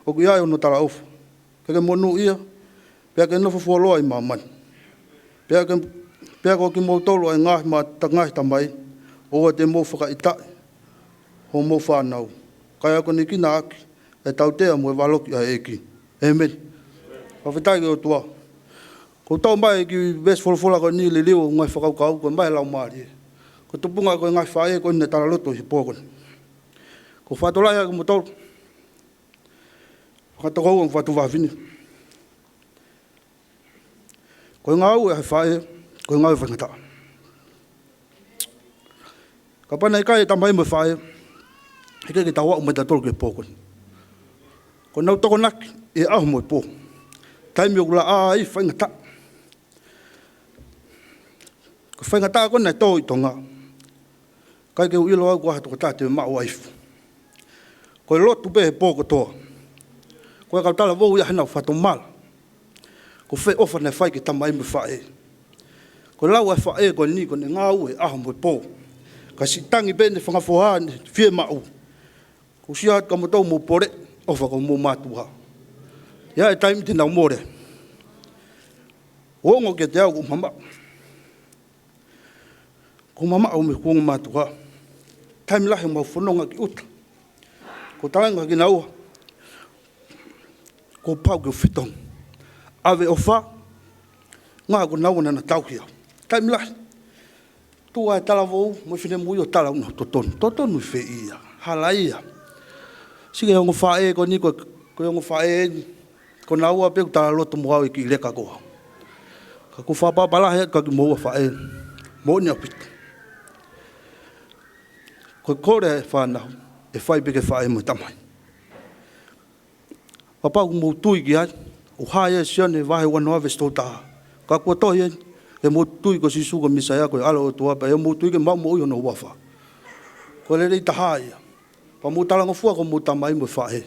O ku iai ono tala ofu. Peke monu ia. Pea ke nofo fuoloa i mamani. Pea ko ki mou tolu ai ngahi tamai. O te mou whakaitai. Ho mou whanau. Kai ako ni kina aki. E tautea mo e waloki a eki. Amen. Whawhetai ke o tua. Ko tau mai ki ves wholawhola ko ni li liu ngai whakaukau ko mai lau maari. Ko tupunga ko ngai whae ko ne tala loto hi pōkoni. Ko whatolai ako mo tolu. Whakatoko ang whatu wawhini. Ko ngā au e hai whae, ko ngā au e whangata. Ka pana i kai e tamai mo whae, heke ke tawa o mai tatoro ke pōkoni. Ko nau toko naki e aho mo i pō. Taimi o kula ai whangata. Ko whangata ko nei tō i tonga. Kai ke uilo au kua hatu kata te mao aifu. Ko e lotu pe he pōko toa. Ko e kautala vou ia hana whato mala. Ko whai ofa nei whai ke tamai mo whae. Ko lau e whae ko ni ko ne ngā ue aho mo i pō. Ka si tangi bene whangafohane fie mau. Ko si hatu ka motou mo pore ofa ko mo mātua. Ia e taimi te nau more. Ongo ke te au ko mama. Ko mama au me kuongo mātua. Taimi lahi mau whanonga ki uta. Ko talanga ki naua. Ko pau ki whitong. Awe ofa. Ngā ko nauna na tauhia. Taimi lahi. Tua e tala vou. Mo whine mui o tala una totonu. Totonu whi ia. Hala ia. Sige hongo whae ko ni ko Ko yung whae, ko naua pe ta loto mo au ki leka ko. Ka ku fa pa bala he ka ki mo whae. Mo ni apit. Ko kore fa na e fai pe ke whae mo tamai. Papa mo tui ki ai. O hae siane vahe wana ave stota. Ka ku to ye e mo tui ko sisu ko misaya ko ala o tua pa e mo tui ke mau mo yo no wafa. Ko le rei tahai. Pa mo tala ngofua ko mo tamai mo whae.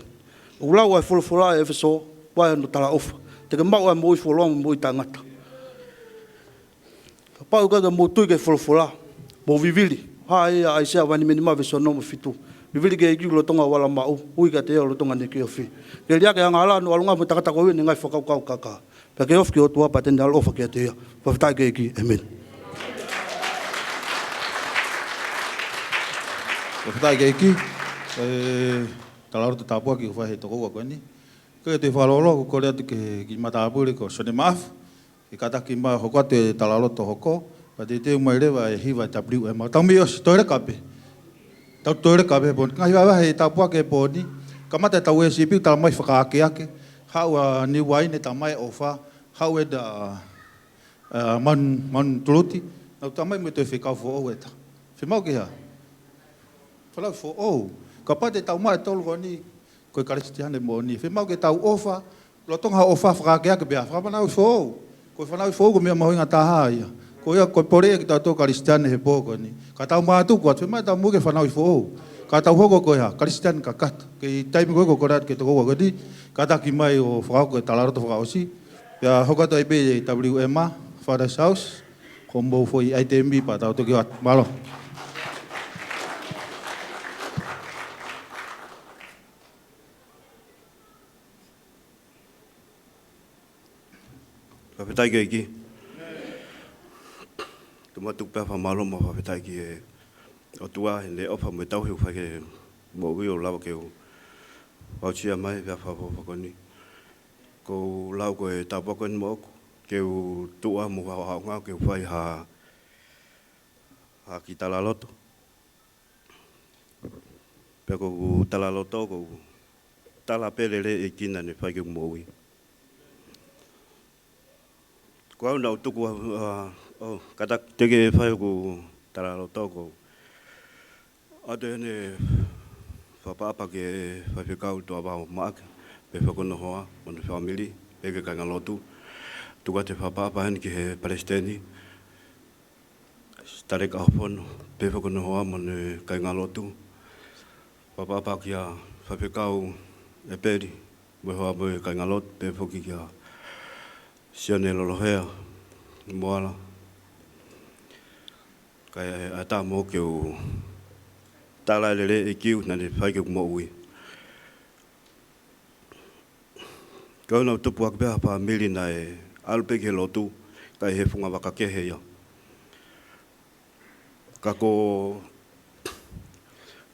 O lau ai fulfula e feso wai no tala ofa. Te ke mau ai mo i fulong mo i tangata. Ka pau ka mo tui ke fulfula. Mo vivili. Hai ai sea wani minima feso no mo fitu. Vivili ke ki lo tonga wala mau. Ui ka te lo tonga ne ki ofi. Ke lia ke anga ala no alunga mo takata ko ni ngai fokau kau kaka. Pa ke ofi o tua pa te ndal ofa ke te ia. Pa fitai ke ki. Amen. Pa fitai ke ki. Talaro te tapua ki whahe toko ua koe ni. Koe te whalolo ko rea te ki mataapuri ko sone maafu. Ki kataki maa hoko te talaro to hoko. Pa te te umai rewa e hiwa tapriu e maa. Tau mi osi toire kape. Tau toire kape poni. Ngahi wahe tapua ke poni. Kamata tau e sipiu tala mai whakaake ake. Hau a ni waine ta mai ofa. Hau e da man tuluti. Nau ta mai me te whikau fo o eta. Whimau ki ha? Whalau fo o. Ka pate tau mai tolu ko ni koe karistiane mo ni. Whimau ke tau ofa, lo tonga ofa whakake ake bea. Whamanau fo. Koe whanau fo ko mea mahoinga taha ia. Ko ia koe pore ki tau tō karistiane he pōko ni. Ka tau mātu kua, whimai tau muke whanau fo. Ka tau hoko koe ha, karistiane ka kata. Kei taimi koe ko korat ke toko koe ni. Ka taki mai o whakau koe talaroto whakaosi. Pea hokato i pe WMA, Father's House. Ko mbou fo i ITMB pa tau toki wat. Malo. Whawhetai ke iki. Tumatuk pēwha malo mo whawhetai ki e o tua he ne opa me tauhiu whake mo ui o lawa ke o wautia mai pēwha whakoni. Ko lau ko e tāpakon mo oku ke o tua mo whaonga ke o whai ha ki talaloto. Pēko o talaloto ko tala perere e kina ne whai ke mo ui. Ko au nau tuku kata teke whai ko talaloto ko ate ne whapapa ke whawhikau tua wao maaka pe whakono hoa mo ne whamili e ke kangalotu tuka te whapapa hen ki he Palestini stare ka hopono pe whakono hoa mo ne kangalotu whapapa ki a whawhikau e peri mo hoa mo e kangalotu pe whoki ki a sione lolohea moala kai ata mo ke o tala lele e kiu na ne whai ke mo ui. Kau nau tupu ak beha pa mili na e alpe ke lotu kai he funga waka ke he ia. Ka ko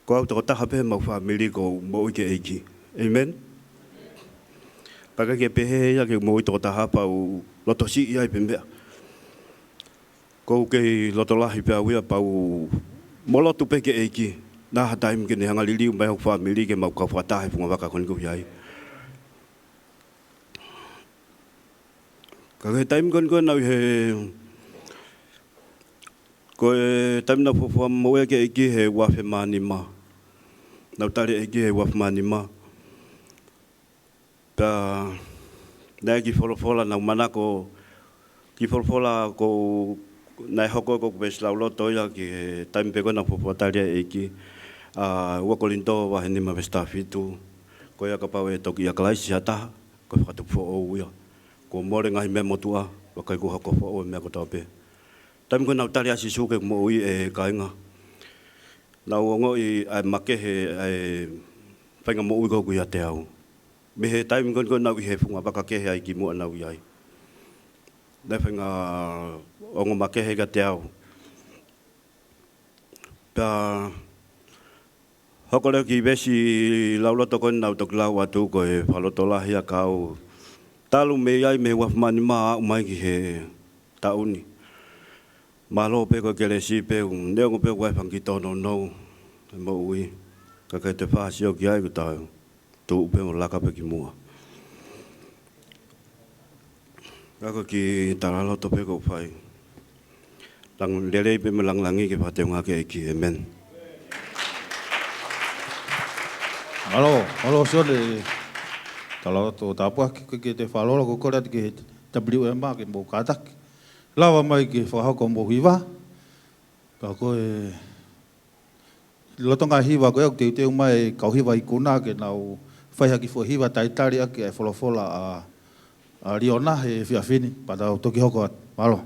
au toko taha pe mau wha mili ko mo ui ke eiki. Amen? Paka ke pehe ia ke mo ui toko taha pa u loto si ia i pembea. Ko ke loto lahi pe awia pa u molotu pe ke eiki. Nā hataim ke ne hangaliliu mai hau whamili ke mau ka whatahe funga waka koni kuhi ai. Ka ke taim koni koni nau he... Ko e taim na fufua moe ke eiki he wafe mani ma. Nau tare eiki he wafe mani ma. Pea... Nai ki wholofola nau mana ko... Ki wholofola ko... Nai hoko ko kubes lau loto ia ki he taim pe kona fufua tare eiki. Ua kolinto wa hene ma vesta fitu ko ia ka pau e toki ia klaisi ata ko whakatu fo o uia ko more ngahi me motua wa kai ko hako fo o me ko tape taim ko nau tari asi suke mo ui e kainga nau ongo i ai make he ai whainga mo ui ko ia te au me he taim ko nau i he funga baka ke he ai ki mua nau i ai nai whainga ongo make he ka te au pa Hokole ki besi lauloto kon nau tok lau atu ko e whalotola hia kau. Talu me iai me wafmani maa umai ki he tauni. Malo pe ko kele si pe un neongo pe wai whangi tono nou. Mo ui. Ka kai te whaasio ki ai ku tau. tō upe o laka pe ki mua. Ako ki taralo to pe ko whai. Lang lele pe me lang langi ke pate ngā ke ki, amen. Alo, sione, talaro to tapua ki te whalolo ko kore ati ki WMA ke mō kātaki. Lawa mai ki whahako mō hiwa. Ka koe, loto ngā hiwa koe au te uteu mai kau hiwa i kuna ke nau whaiha ki hiwa taitari ake ai wholofola a Riona he whiawhini. Patau toki hoko atu. Malo.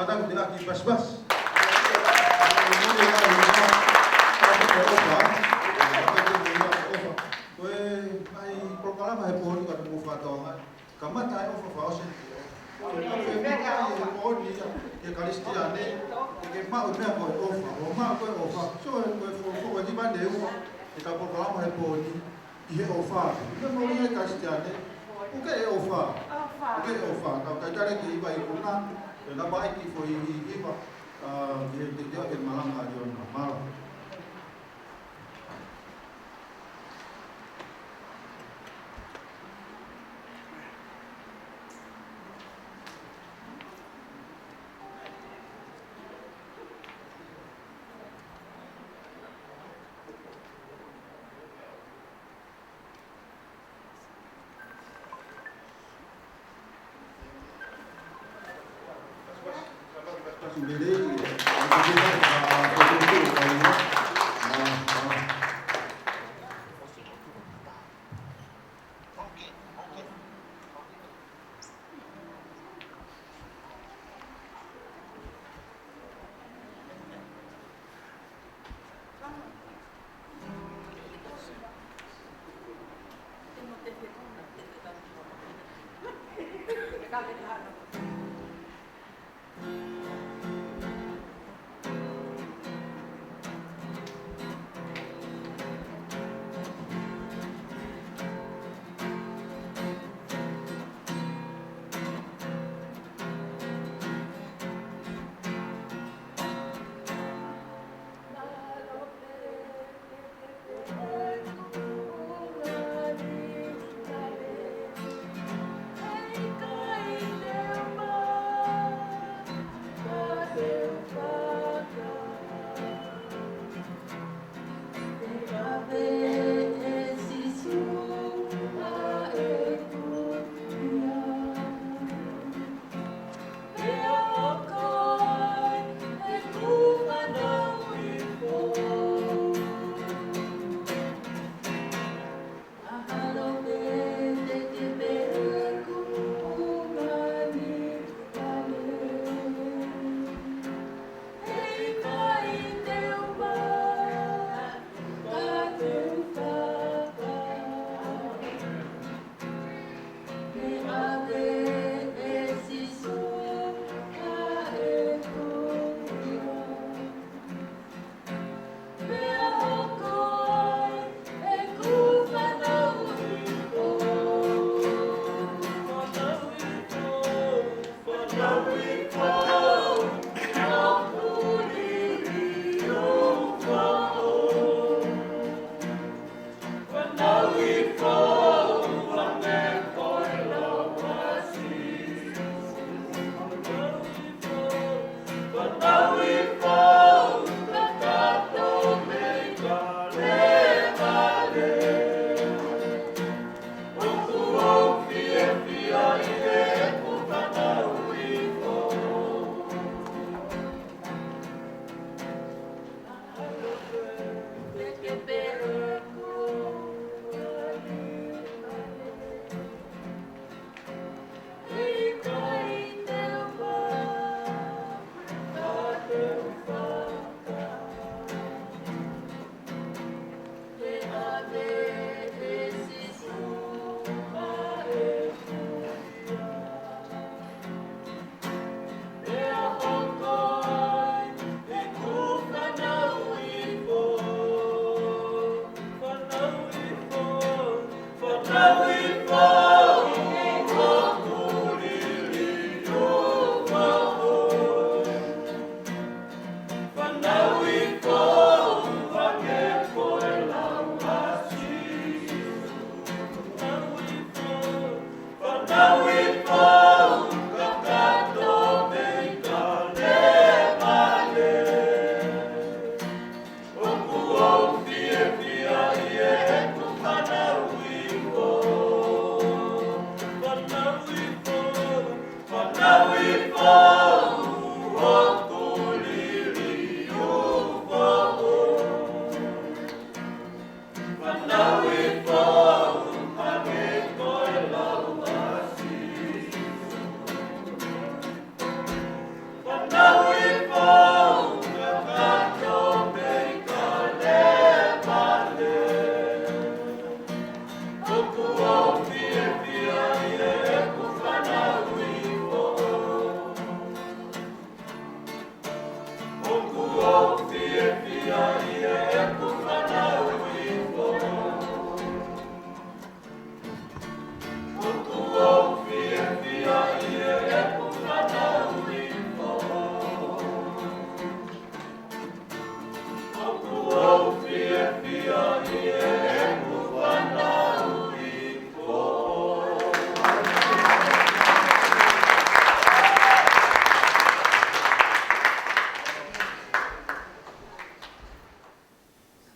kata ko dia ki bas-bas. Koe ai proklama he poni ka mo fatonga. Kamata ai ofa fa osen. Ke kalistiane ke ma o mea koe ofa. O ma koe ofa. So koe fo di bande u. E ka proklama he poni i he ofa. Ke mo i kalistiane. O ke e ofa. O ke e ofa. Ka kai tare ki iba i kuna. E na bai ki fo i iba. Ke te te malanga di ona. Malo.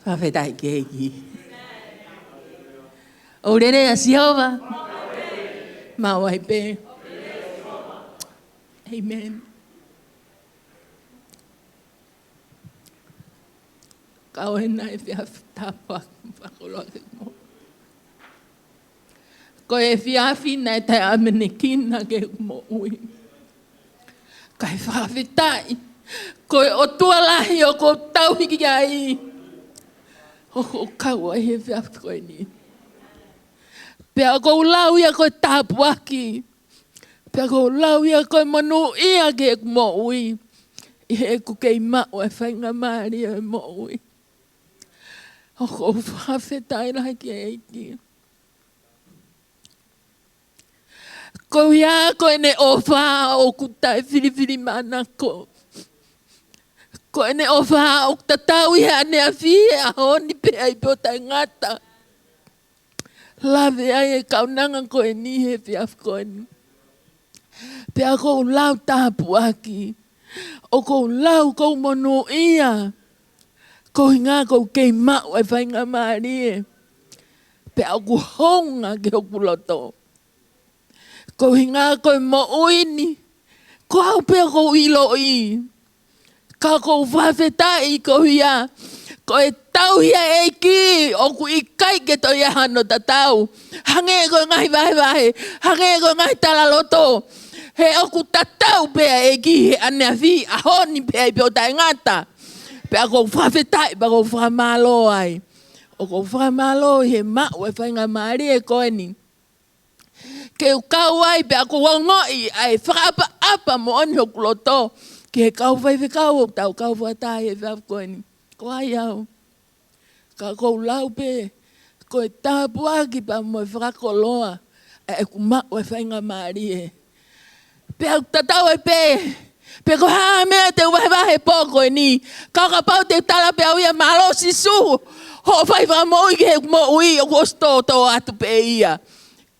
Whawhetai ke eki. O rere a Jehova. Mawai pe. Amen. Kau hena e whia tāpua whakoloa ke mo. Ko e whiawhi nei tai amene kina ke mo ui. Kai whawhetai. Ko e o tualahi o ko tauhiki ai. O kaua he whiawhi koe ni. Pea ko lau ia koe tāpuaki. Pea ko lau ia koe manu ia ke mo ui. I he ku kei mao e whainga maari e mo ui. O ko whawhetai rahi ki eiki. Ko ia koe ne o wha o kutai whiriwhiri mana ko. Ko ne o wha o tatau ia ane a whi e a honi pe ai pota ngata. Lawe ai e kaunanga koe ni he whiaf koe ni. Pea kou lau tāpuaki. O kou lau kou mono ia. Ko ngā kou kei mau e whainga maari e. Pea ku honga ke o kuloto. Ko ngā kou mo uini. Ko au pea kou ilo i. Ka kou whawhetai ko ia. Ko e tau hia e ki. O ku i kai ke to ia hano tatau. Hange ko ngai vahe. Hange ko ngai talaloto. He o ku tatau pea e ki he ane a whi. A honi pea i peo tai ngata. Pea kou whawhetai pa kou whamalo ai. O kou whamalo he mau e whainga maari e koe ni. Ke u kau ai pea kou ngoi ai whakapa apa mo oni o kuloto. Ke he kau whaiwe kau o tau kau whatai e whiaf koe ni. Ko ai au. Ka kou lau pe. Ko e tāpuaki pa mo e whakakoloa. E ku mau e whainga maari e. Pea tatau e pe. Pe ko haa mea te wahe poko e ni. Kaka pau te tala pe au ia malo sisu. Ho whai whamoi ke he mo ui o kosto to atu pe ia.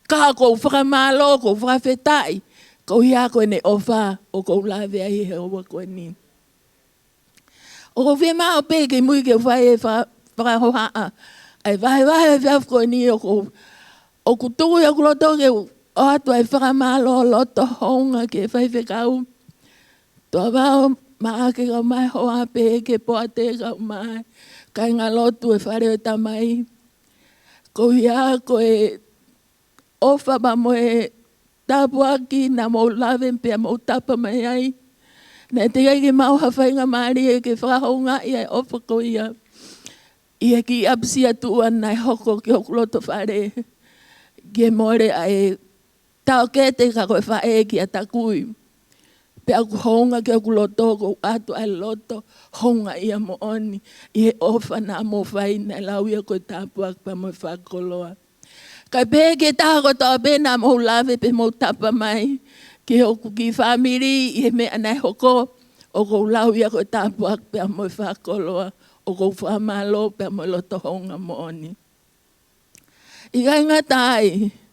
Kaka kou whakamalo, kou whakawhetai. Kou hia koe ne ofa o kou lawe ai he owa koe ni. O kou whia maa o pe ke mui ke whai e whakahohaa. Ai wahe whiaf koe ni o kou. O ku tuku ia kuloto ke o atu ai whakamalo loto honga ke whai whekau. Tua wao maa ke kau mai hoa pe ke poate kau mai. Kai ngā lotu e whare o tamai. Ko hia ko e ofa ma mo e tapuaki na mo lawe pia mo tapa mai ai. Na te kai ke mau hawhainga maari e ke whakahonga i ai ofa ko ia. Ia ki apsia tuan nai hoko ki hokuloto whare. Ke more ai tau kete ka koe whae ki a takui. Pea ku honga ke ku loto ko atu ai loto honga ia mo oni i ofa na mo fai na lau ia ko tapuak pa mo whakoloa. Kai pe ke taha ko toa pe na mo lawe pe mo tapa mai ke hoku ki whamiri i me anai hoko o ko lau ia ko tapuak pa mo whakoloa o ko whamalo pa mo loto honga mo oni. I gai ngatai.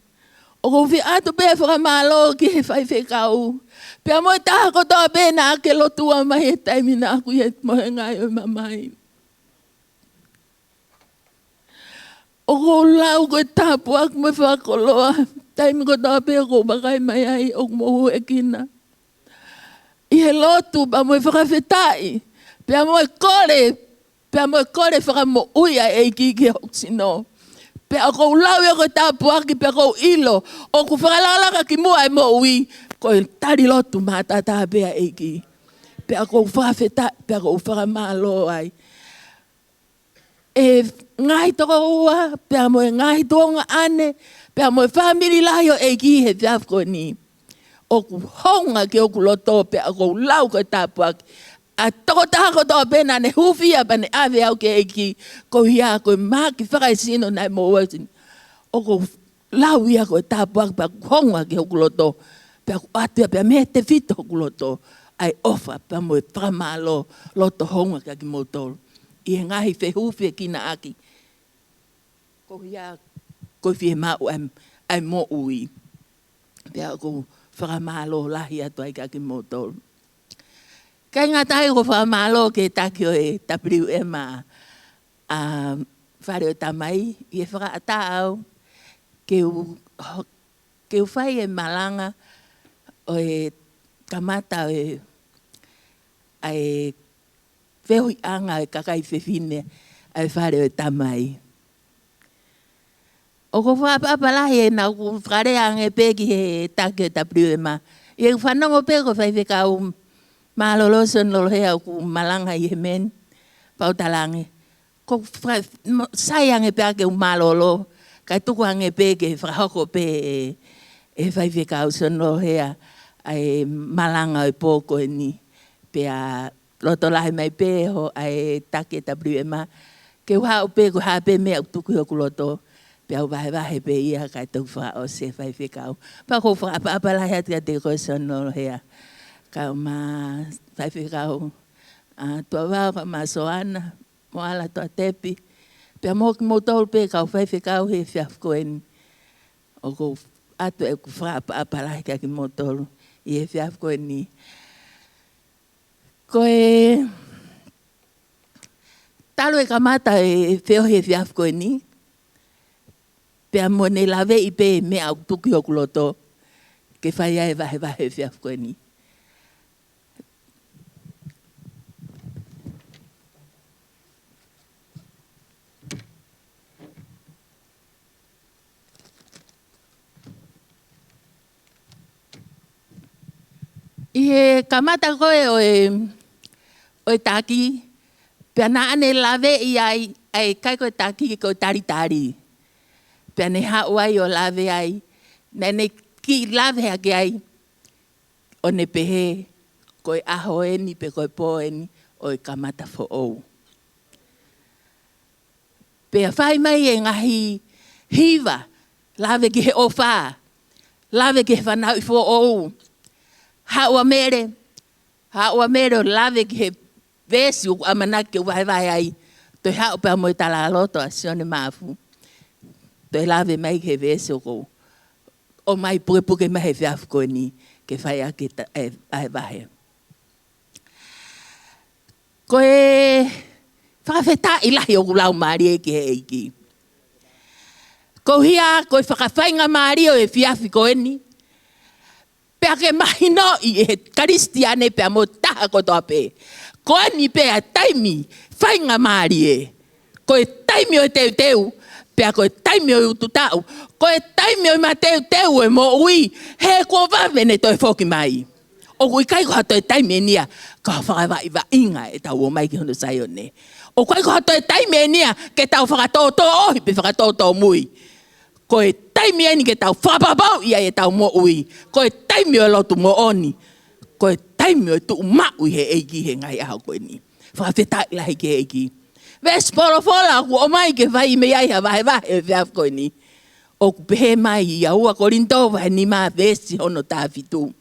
O ko whi atu pe whakamalo ki he whai whekau. Pea mo taha ko toa pe na ke lotua mai e taimina aku i he mohe ngai o mamai. O ko lau ko tapuak mo whakoloa. Taimi ko toa pe ko bakai mai ai o mohu e kina. I he lotu pa mo whakawhetai. Pea mo e kore whakamo uia e ki hoksino. Pea ko lau ia ko tapuaki pea ko ilo. O ku whakalalaka ki mua e mo ui. Ko tari lotu mātata pea eiki. Pea ko whawheta, pea ko whakamalo ai. E ngai toko ua, pea mo e ngai tonga ane. Pea mo e whamiri lahi o eiki he whiaf ko ni. O ku honga ki o ku loto pea ko lau ko tapuaki. A toko taha ko toa pena ne hufia pa ne ave au ke eiki. Ko hia ko maki whakai sino nai mo wasin. O ko lau ia ko tapuak pa honga ki o kuloto. Pea ko atua pea me te fito o kuloto. Ai ofa pa mo e whakamalo loto honga ka ki motoro. I he ngahi whe hufia ki na aki. Ko hia ko whie mau ai mo ui. Pea ko whakamalo lahi atu ai ka ki motoro. Kai ngā tahi ko whamalo ke takio e WM a whare o tamai, i e whakaata au, ke u whai e malanga o e kamata o e whihui anga e kakai whewhine ai whare o tamai. O ko whaapalahi e na ku whare ange peki he take o tapriuema. I e whanongo peko whaiwhekau maloloson lolo hea ku malanga i he men, pautalange. Ko sayang e peke u malolo, kai tuku ange peke whahoko pe e whaiwhekau son lolo hea ai malanga o poko e ni. Pea loto lahi mai pe ho ai take tapriuema. Ke uha o peko hape mea tuku hoku loto. Pea wahe pe ia kai tau wha o se whaiwhekau. Pa ko whaapalahi atia te koe son lolo hea. Kau ma whaiwhekau. Tua wau ka ma soana. Mo ala toa tepi. Pea mo ki mo tolu pe kau whaiwhekau he whiafkoeni. O ko atu e ku whaapalahi ka ki mo tolu. I he whiafkoeni. Koe talo e kamata e wheo he whiafkoeni. Pea mo ne lawe i pe mea tuki o kuloto. Ke whai ai wahe whiafkoeni. I he kamata koe o e taki. Pea na ane lawe i ai kai koe taki koe tari. Pea ne hauai o lawe ai. Ne ki lawe ake ai. O ne pehe koe aho eni pe koe po eni o e kamata fo ou. Pea whai mai e ngahi hiva. Lawe ki he ofa. Lawe ki he whanau i fo ou. Haua mere o lawe ki he vesi o amanake o vai ai. Toi hau pea mo i tala loto a sione maafu. Toi lawe mai ki he vesi o kou. O mai puke mai he whiafu koe ni ke whai ake ai vahe. Koe whakawheta i lahi o kulau maari e ki he eiki. Ko hia koe whakawhainga maari o e whiafi koe ni. Pea ke mahino i e karistiane pea mo taha kotoa pe. Koe ni pea taimi whainga maari e. Koe taimi o teu. Pea koe taimi o ututau. Koe taimi o ma teu e mo ui. He kua wawene toi whoki mai. O kui kai koha toi taimi e nia. Ka whakawai wa inga e tau o mai ki hono sai o ne. O kai koha toi taimi e nia. Ke tau whakatoto ohi pe whakatoto mui. Koe taimi eni ke tau whapapau ia e tau mo ui. Koe taimi o lotu mo oni. Koe taimi o tu mau he eiki he ngai aho koe ni. Whakawheta i lahi ke eiki. Ves porofola ku o mai ke vai me ai ha vahe e whiaf koe ni. O ku pehe mai i aua korinto vahe ni maa vesi hono tāwhitu.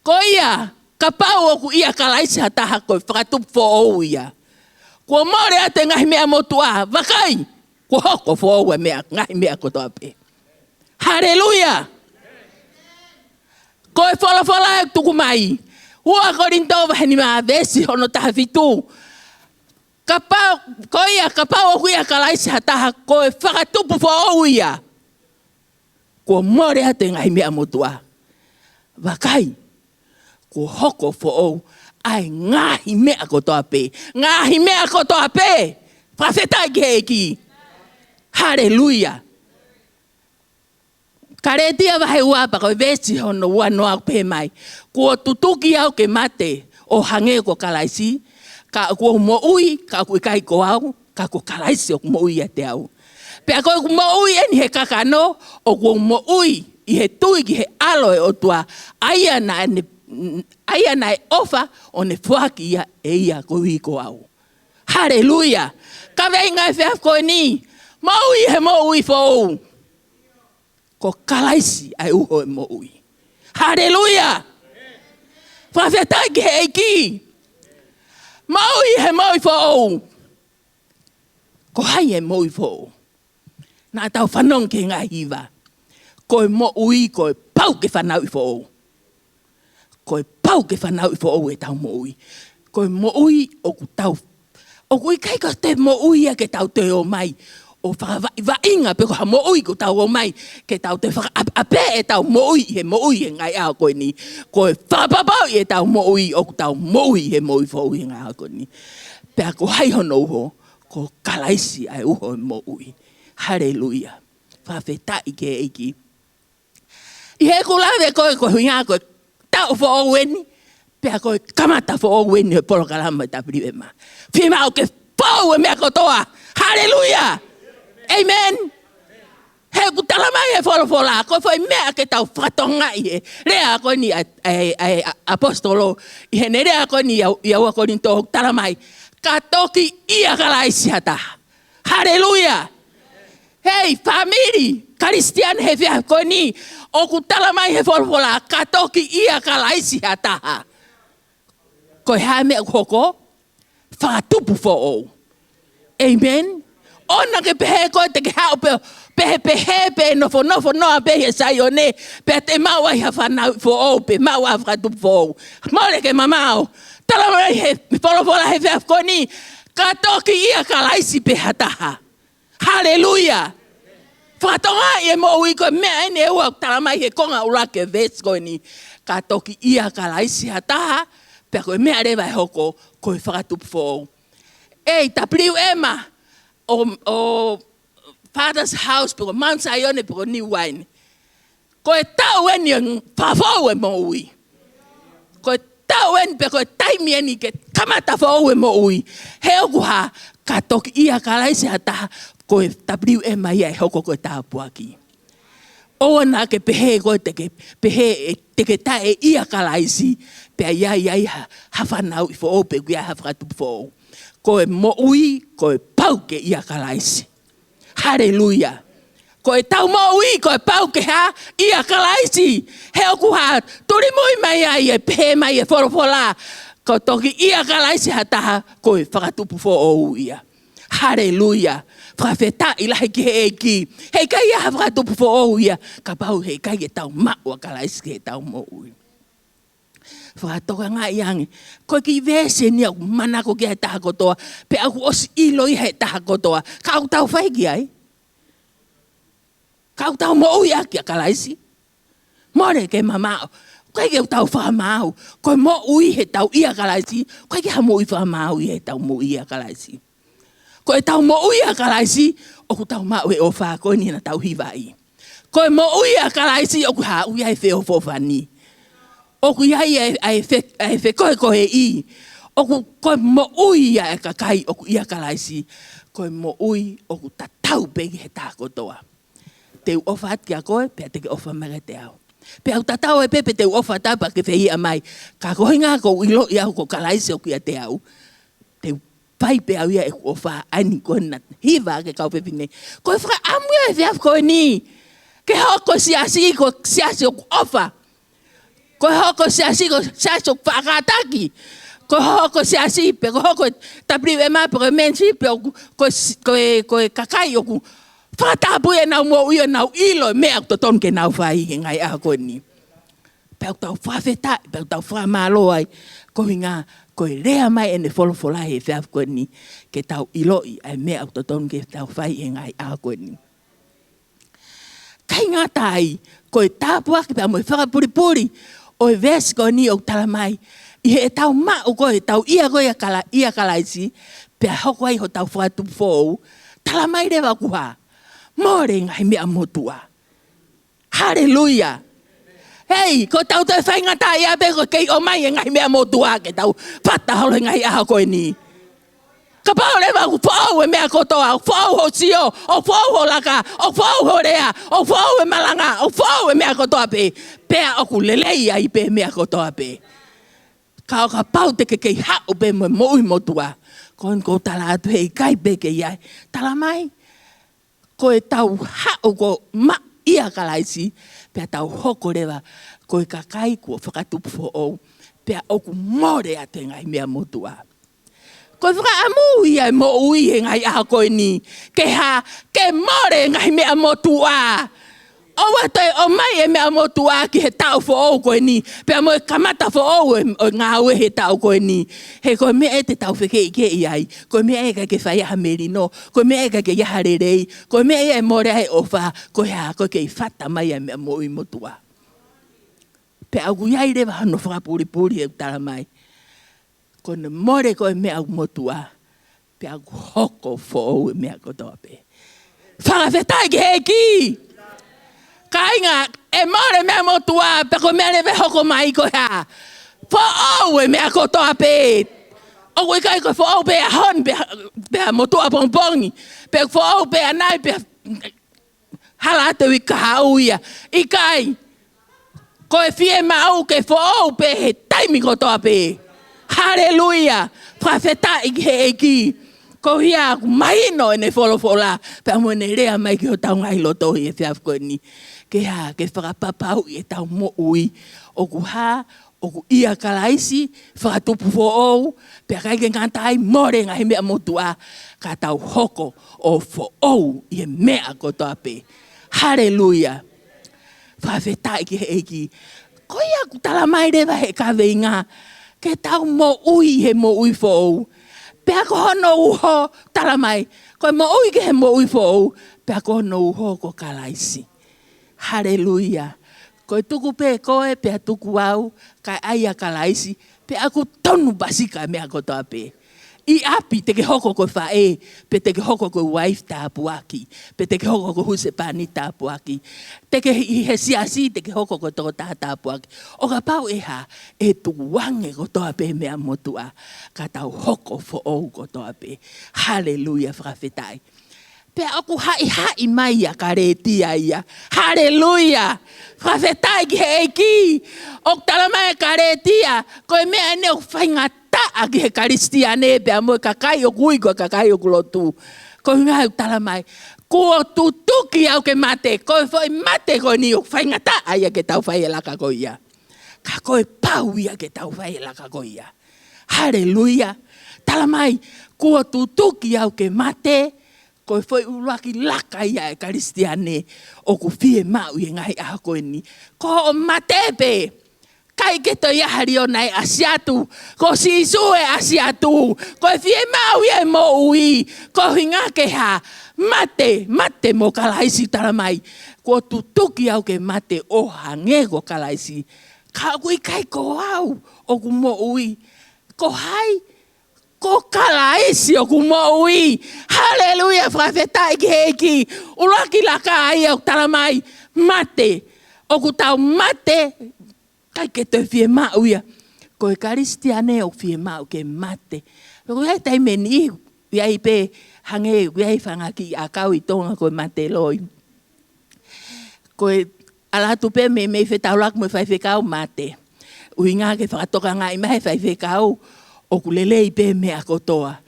Ko ia, ka pau o ku ia kalaisi ha taha koe whakatupu fo ou ia. Kua more ate ngahi mea motua, wakai. Kua hoko fo ou e mea, ngahi mea kotoa pe. Hallelujah! Koe whalafola e tuku mai. Ua korinto vahe ni maa vesi hono tāwhitu. Ka pau o kuia kalaisi ha taha koe whakatupu fo ou ia. Kua more ate ngahi mea motua. Wakai. Kua hoko fo ou. Ai ngahi mea kotoa pe. Ngahi mea kotoa pe. Whawhetai ki heiki. Hallelujah. Karetia wahe uapa koe vesi hono ua noa pe mai. Kua tutuki au ke mate o hange ko kalaisi. Ka kua mo ui, ka kui kai ko au, ka ko kalaisi o mo ui e te au. Pea koe mo ui eni he kakano, o kua mo ui i he tui ki he aloe o tua. Aia na e ofa o ne fuaki ia e ia ko ui ko au. Hallelujah. Ka vei ngai whiaf koe ni. Mo ui he mo ui fo ou. Ko kalaisi ai uho e mo ui. Hallelujah. Whawhetai ki he eiki. Maui he maui fo ou. Ko hai he maui fo ou. Nā tau whanong ke ngā hiwa. Koe mo ui, koe pau ke whanau i fo ou. Koe pau ke whanau i fo ou e tau mo ui. Koe mo ui o ku tau O kui kai ko te mo ui ke tau te o mai. O whakawaiinga pe ko ha mo ui ko tau o mai. Ke tau te whakape e tau mo ui e ngai a koe ni. Ko e whakapapau e tau mo ui o tau mo ui he mo ui fo ui ngai a koe ni. Pea ko hai hono ho ko kalaisi ai uho e mo ui. Hallelujah. Whawhetai ke eiki. I he kulawe koe huinga koe tau fo o weni. Pea koe kamata fo o weni he polo kalama e tapiri e ma. Whima o ke pau e mea kotoa. Hallelujah. Amen. He kutala mai e wholofola. Koe foi mea ke tau whatonga i he. Rea koe ni apostolo. I he ne rea koe ni iaua koe ni tohu tala mai. Ka toki ia kalaisi hata. Hallelujah. Hei, family. Kristian he whia koe ni. O kutala mai he wholofola. Ka toki ia kalaisi hata. Koe hae mea hoko. Whakatupu fo o. Amen. Ona ke pehe koe te ke hao pehe pe nofo noa pehe sai o ne. Pe te maua i hawhanau fo o pe maua whakatupu fo o. Mole ke mamao. Tala mai he polofola he whia koe ni. Ka toki ia kalaisi pe hataha. Hallelujah. Whakatonga i e mo ui koe mea ene ua tala mai he konga ura ke ves koe ni. Ka toki ia kalaisi hataha. Pe koe mea rewa e hoko koe whakatupu fo o. Ei, tapriu ema. O Father's House, pero Mount Zion, pero New Wine. Koe tau eni whawhau e mo ui. Koe tau eni, pero koe taimi eni ke kamata whau e mo ui. He oku ha, ka toki ia ka laisi hata, koe tapriu ema ia e hoko koe tāpua ki. Oana ke pehe koe te ke pehe te ke tae ia ka laisi, pea ia hawhanau i whau pe kuia hawhatupu whau. Koe mo ui, koe pau ke ia kalaisi. Hallelujah. Koe tau mo ui, koe pau ke ha ia kalaisi. He oku ha, turi mui mai ai e pehe mai e whorofola. Ko toki ia kalaisi hataha, koe whakatupu fo o uia. Hallelujah. Whawheta i lahi ki he eki. Hei kai ia whakatupu fo o uia. Ka pau hei kai e tau maua kalaisi ke tau mo ui. Whakatoka ngā iangi. Koe ki vese ni au manako ki hei taha kotoa. Pe au osi ilo i hei taha kotoa. Ka au tau whaiki ai. Ka au tau mo ui aki a kalaisi. More ke mamao. Koe ki au tau whakamau. Koe mo ui he tau ia kalaisi. Koe ki ha mo ui whakamau i he tau mo ui a kalaisi. Koe tau mo ui a kalaisi. Oku tau mau e o wha koe ni na tau hiwai. Koe mo ui a kalaisi. Oku ha ui ai wheo fofani. Oku iai ai koe i. Oku koe mo ui ia e kakai oku ia kalaisi. Koe mo ui oku tatau pegi he tākotoa. Te uofa atki a koe, pea te ke ofa mere te au. Pea tatau e pepe te uofa tapa ke whehia mai. Ka koe ngā kou ilo i au ko kalaisi oku ia te au. Te pai pe au ia e uofa ani koe na hiva ke kau pepe nei. Koe whaka amu ia e whiaf koe ni. Ke hoko siasi ko siasi oku ofa. Ko hoko siasi ko siasi ko whakataki. Ko hoko siasi pe ko hoko tapriu e maa pe ko mensi pe ko kakai oku. Whakatapu e nau mo ui e nau ilo e mea to ton ke nau whai he ngai a koe ni. Pe au tau whawhetai, pe au tau whamalo ai. Ko hinga ko rea mai ene wholofola he whiaf koe ni. Ke tau ilo i e mea to ton ke tau whai he ngai a koe ni. Kai ngā tai, ko e tāpua ki pe amoe whakapuripuri. O e vesi koe ni o tala mai. I he tau mau koe, tau ia koe ia kalaisi. Pea hoko ai ho tau whakatupu fōu. Tala mai rewa kuha. More ngai mea motua. Hallelujah. Hei, ko tau te whaingata ia pe ko kei o mai e ngai mea motua. Ke tau pataholo ngai aha koe ni. Ka pao rewa ku whau e mea kotoa. O whau ho sio, o whau ho laka, o whau ho rea, o whau e malanga, o whau e mea kotoa pe. Pea oku lelei ai pe mea kotoa pe. Ka o ka pau te ke kei hau pe mo moi motua. Koen ko tala atu hei kai pe ke iai. Tala mai. Ko e tau hau ko ma ia kalaisi. Pea tau hoko rewa. Ko e kakai kua whakatupu fo ou. Pea oku more atu ngai mea motua. Ko whaka amu ia mo ui ngai aha koe ni. Ke ha, ke more ngai mea motua. Owa toi o mai e mea motua ki he tau fo o koe ni. Pea mo e kamata fo o ngā ue he tau koe ni. He koe mea e te tau whike i ke i ai. Koe mea e ka ke whai aha merino. Koe mea e ka ke iaha rerei. Koe mea e more ai ofa. Koe ha koe ke i whata mai e mea mo i motua. Pea au iai rewa hano whakapuri puri e utara mai. Koe ne more koe mea au motua. Pea au hoko fo o e mea kotoa pe. Whakawhetai ki he ki. Kainga, e more mea motua, pe ko mea lewe hoko mai ko ha. Fo au e mea kotoa pe. O koe kai ko fo au pe a hon, pe a motua pongpongi. Pe fo au pe a nai, pe hala ate wi kahau ia. I kai, ko e fie ma au ke fo au pe he taimi kotoa pe. Hallelujah. Whawheta i he eki. Ko hia mahino e ne wholofola. Pe amo ne rea mai ki o tau ngai loto i e whiawhkoe ni. Ke ha, ke whakapapau i e tau mo ui. O ku ha, o ku ia kalaisi, whakatupu fo ou. Pe kai ke ngantai more ngahi mea motua. Ka tau hoko o fo ou i e mea kotoa pe. Hallelujah. Whawheta i ki he eki. Ko ia ku tala mai rewa he kawe ngā. Ke tau mo ui he mo ui fo ou. Pea ko hono uho, tala mai, koe mo ui ke he mo ui fo ou, pea ko hono uho ko kalaisi. Hallelujah. Koe tuku pe koe, pea tuku au, kai aia kalaisi, pea ko tonu basika mea kotoa pe. I api te ke hoko koe whae, pe te ke hoko koe wife tāpuaki, pe te ke hoko koe husepani tāpuaki, te ke i he siasi, te ke hoko koe toko tāpuaki. O ka pau e ha, e tuwange kotoa pe mea motua, ka tau hoko fo ou kotoa pe. Hallelujah, whakawhetai. Pea oku hai mai a ka retia ia. Hallelujah. Whawhetai ki he eki. Ok tala mai ka retia. Koe mea ene o whainga taa ki he karistiane. Pea mo kakai o kui ko kakai o kulotu. Koe ngai tala mai. Ko tutuki au ke mate. Koe foi mate koe ni o whainga taa ia ke tau whai e laka ko ia. Ka koe pau ia ke tau whai e laka ko ia. Hallelujah. Tala mai. Ko tutuki au ke mate. Koe foi uruaki laka ia e karistiane o ku fie mau i ngai a koe ni. Ko o matepe, kai ke to iahari o nai asiatu, ko si isu e asiatu, koe fie mau i e mo ui, ko hinga ke ha, mate mo kalaisi taramai, ko tutuki au ke mate o hangego kalaisi, ka kui kai ko au, o ku mo ui, ko hai, ko kalaisi o ku mo ui. Hallelujah, whawhetai ki heiki. Uraki laka ai au taramai. Mate. O ku tau mate. Kai ke te fie mau ia. Ko e karistiane o fie mau ke mate. Ko iai taime ni. Iai pe hange. Iai whangaki a kau i tonga ko mate loi. Ko e alatu pe me whetaulak mo whaiwhekau mate. Ui ngā ke whakatoka ngā i mahe whaiwhekau. O kulelei pe mea kotoa.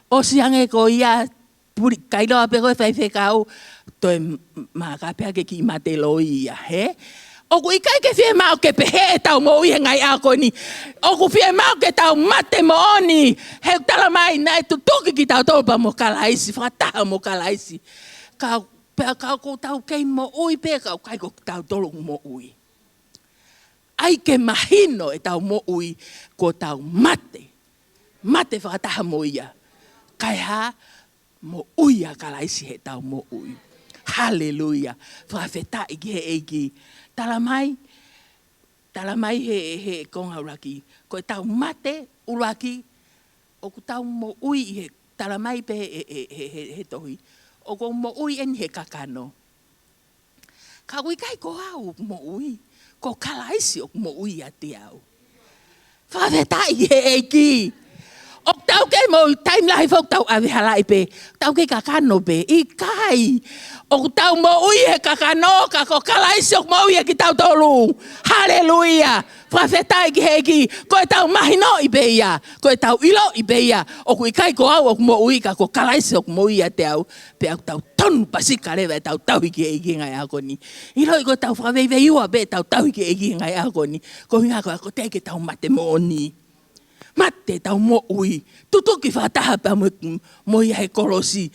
O siange ko ia kailoa pe koe whaiwhekau, toi makapea ke ki mate loi ia, he? O ku ikai ke fie mau ke pehe tau mo ui ngai a koe ni. O ku fie mau ke tau mate mo oni. He tala mai nai tutuki ki tau tolpa mo kalaisi, whakataha mo kalaisi. Kau ko tau kei mo ui pe, kau kai ko tau tolu mo ui. Ai ke mahino e tau mo ui ko tau mate. Mate whakataha mo ia. Kai ha, mo ui a kalaisi he tau mo ui. Hallelujah. Whawhetai ki he eiki. Tala mai he konga uraki. Ko tau mate uraki, o ku tau mo ui he tala mai pe he tohi. O ko mo ui en he kakano. Ka kui kai ko au mo ui. Ko kalaisi o mo ui a te au. Whawhetai he eiki. O tau kei mo time lahi fok tau awe halai pe. Tau kei kakano pe. I kai. O tau mo ui he kakano. Kako kalaisi o mo ui he ki tau tolu. Hallelujah. Whawhetai ki heki. Koe tau mahino i pe ia. Koe tau ilo i pe ia. O kui kai ko au o mo ui. Kako kalaisi o mo ui a te au. Pe au tau tonu pasika rewa tau tau hiki heki ngai ako ni. Ilo i ko tau whaweiwei ua pe tau tau hiki heki ngai ako ni. Ko hinga ko teke tau mate mo ni. Mate tau mo ui. Tutuki whataha pa mo ia he kolosi.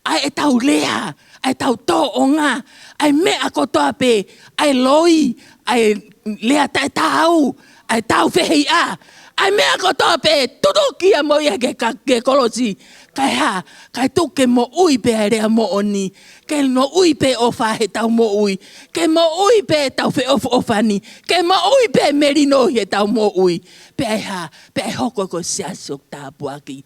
ai e tau lea, ai tau tō o ngā, ai mea kotoa pe, ai loi, ai lea tai tau, ai tau whehei a, ai mea kotoa pe, tutukia mo ia ke kolosi, kai ha, kai tuke mo ui pe ai rea mo oni, ke no ui pe ofa he tau mo ui, ke mo ui pe tau whe ofani, ke mo ui pe merino he tau mo ui, pe ai ha, pe ai hoko ko siasok tāpuaki,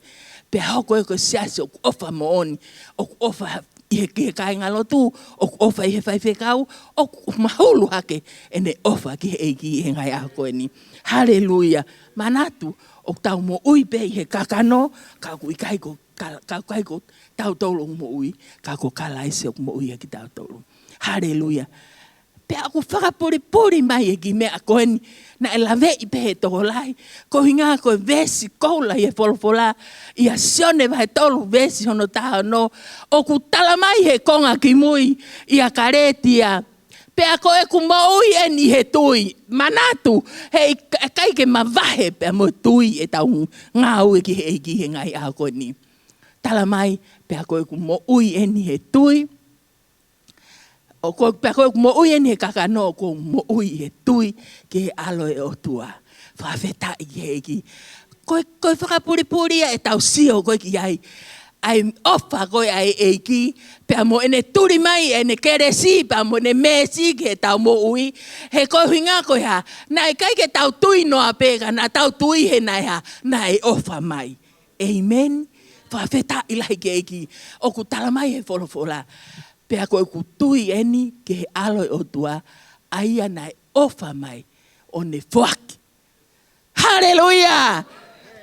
pe hoko ko siasok ofa mo oni, o ofa i he kai ngalo tu, o ofa i he whai whekau, o mahulu hake, ene ofa ki he eiki he ngai ako ni. Hallelujah. Manatu, o tau mo ui pe i he kakano, kaku i kaiko, kaiko tau tolu mo ui, kako kalaise o mo ui ki tau tolu. Hallelujah. Pe aku whakapuri mai e ki mea koeni, na e lawe i pe he toko lai, ko hinga ko vesi koula i e wholofola, i a sione vai tolu vesi hono taha no, o ku tala mai he konga ki mui, i a karetia, pe ako e ku maui e ni he tui, manatu, hei kai ke mawahe pe mo tui e tau ngā ue ki he eiki he ngai a koeni. Tala mai, pe ako e ku maui e ni he tui, o ko pe ko mo ui ni kaka no ko mo ui e tui ke alo e otua fa feta i ki ko fa puri e tau sio ko ki ai ofa ko ai e ki pe mo ene turi mai ene kere si pa mo ne mesi ke tau mo ui he ko hinga ko ha na kai ke tau tui no apega na tau tui he na ha na e ofa mai amen fa feta i lai ke ki o ku tala mai he fola pe ako e kutui eni ke he alo o tua, aia nai ofa mai o ne fuaki. Hallelujah!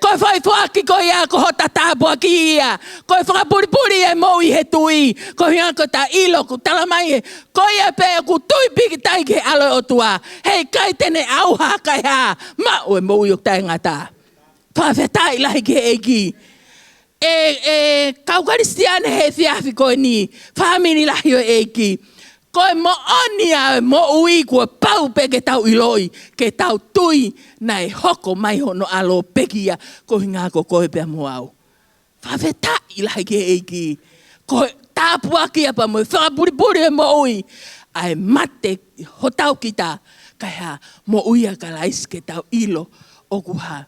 Koe whai fuaki ko ia ko hota tāpua ki ia. Koe whakapuripuri e mou i he tui. Koe hinga ko ta ilo ku tala mai e. Koe ia pe e kutui piki tai ke he alo o tua. Hei kai tene auha kai ha. Ma o e mou i o tai ngata. Whawhetai lahi ke eiki. Kaukaristiane he fiafi koe ni, whamini lahi o eiki. Koe mo onia mo ui kua pau pe ke tau iloi, ke tau tui na e hoko mai hono alo pekia, ko hinga ko koe pia mo au. Whawhetai lahi ke eiki. Koe tāpuaki apa mo, whakapuripuri e mo ui. Ai mate hotau kita, kai ha mo ui a kalais ke tau ilo, oku ha.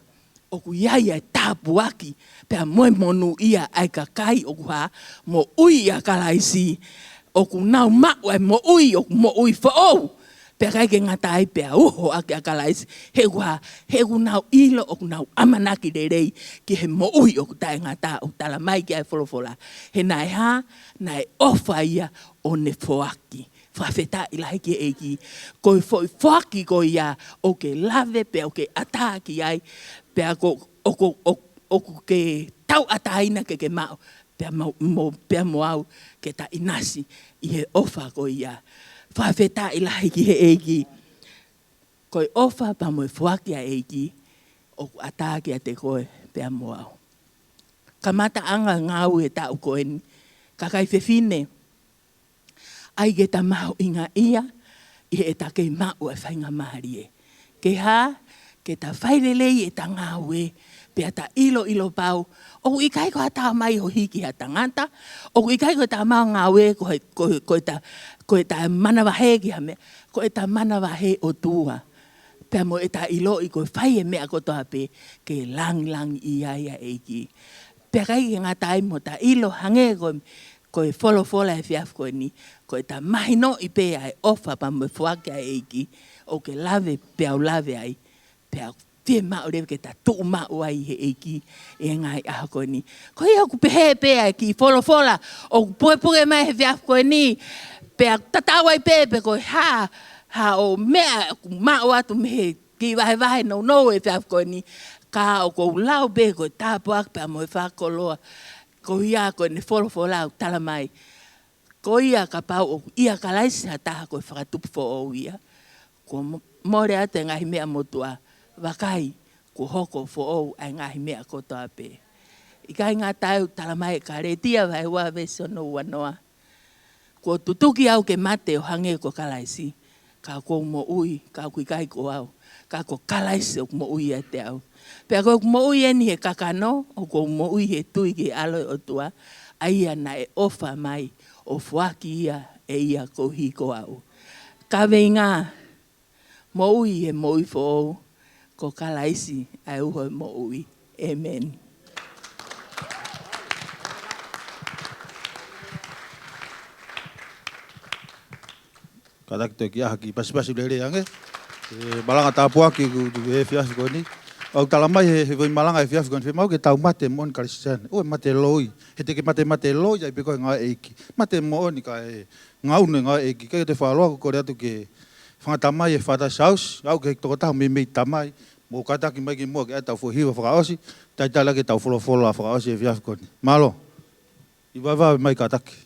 Oku iaia e tāpuaki, pea moe monu ia ai kakai oku ha, mo ui a kalaisi, oku nau mau ai mo ui whaou, pea kai ke ngatai pea uho ake a kalaisi, hegu nau ilo oku nau amanaki rerei, ki he mo ui oku tai ngata, o tala mai ki ai wholofola, he nai ha, nai ofa ia o ne whoaki. Whawheta i lahi ki eiki, koe whaki ko ia, o ke lave pea o ke ataki ai, pea oku ke tau ataina ke mau, pea mo au ke ta inasi i he ofa ko ia. Whawheta i lahi ki he eiki, koe ofa pa mo whaki a eiki, oku ataki a te koe pea mo au. Kamata anga ngau e tau koe, kakai whewhine, ai ke ta mau inga ia, i e ta kei mau e whainga mahari e. Ke ha, ke ta whairelei e ta ngāue, pia ta ilo pau, o i kai ko ta mai ho hiki ha tangata, o i kai ko ta mau ngāue, ko e ta manawahe ki ha me, ko e ta manawahe o tua. Pia mo e ta ilo i ko whai e mea kotoa pe, ke lang ia eiki. Pia kai ke ngatai mo ta ilo hange ko e wholofola e whiaf koe ni, ko e ta mahino i pe ai ofa pa mo whake a eiki, o ke lave pea o lave ai, pea whie mao rewe ke ta tuu mao ai he eiki e ngai aha koe ni. Ko ia ku pehe pea ki wholofola, o puepuge mai he whiaf koe ni, pea tatawai pepe koe ha o mea mao atu mehe ki wahe no e whiaf koe ni, ka o kou lau pe koe tāpuak pea mo e whakoloa, ko ia ko ne wholofola tala mai. Ko ia ka pau o ia ka laisi ha taha ko whakatupu fo o ia. Ko more ate ngahi mea motua, wakai ko hoko fo o ai ngahi mea kotoa pe. I kai ngā tau tala mai ka retia vai ua veso no wanoa. Ko tutuki au ke mate o hange ko ka laisi. Ka ko mo ui, ka kui kai ko au. Ka ko ka laisi o mo ui ate au. Pea ko mo ui eni he kakano, o ko mo ui he tui ki alo o tua, aia na e ofa mai o fuaki ia e ia ko hiko au. Ka veinga mo ui e mo ui fo ko kalaisi ai uho mo ui. Amen. Kada kita ki aha ki pasi lele ange. Balanga tapua ki e fiafi ko ni. Au talamai he voi malanga e fiafi ko ni mau ke tau mate mon kalisian. O mate loi. He te ke mate loi ai pe ko nga eiki. Mate mo ni ka e ngau ne nga eiki ke te whaloa ko rea tu ke whangatamai e whata saus. Au ke toko tahu me tamai. Mo kata ki mai ki mua ke e tau fuhiwa whakaosi. Tai tala ke tau wholofola whakaosi e fiafi ko ni. Malo. I wawa mai kataki.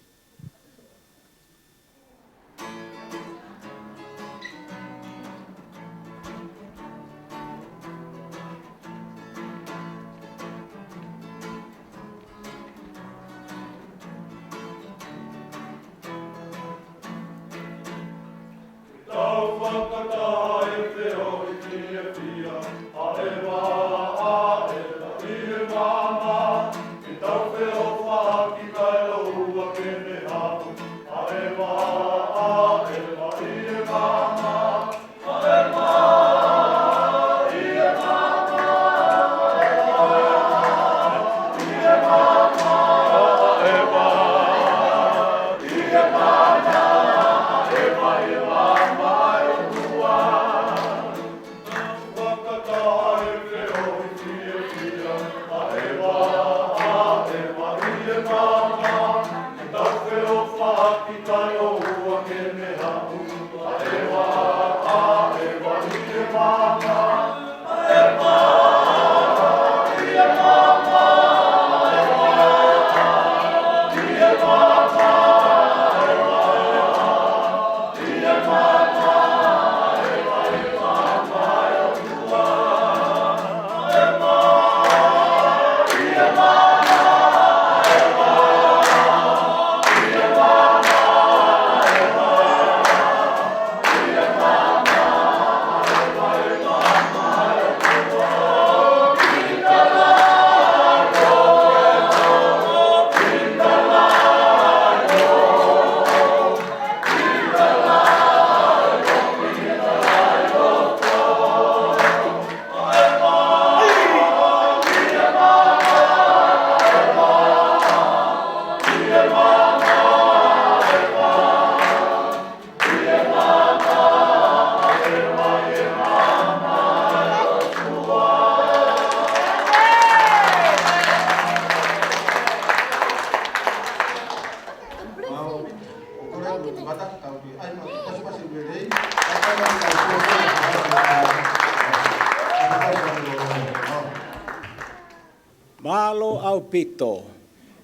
Malo au pito.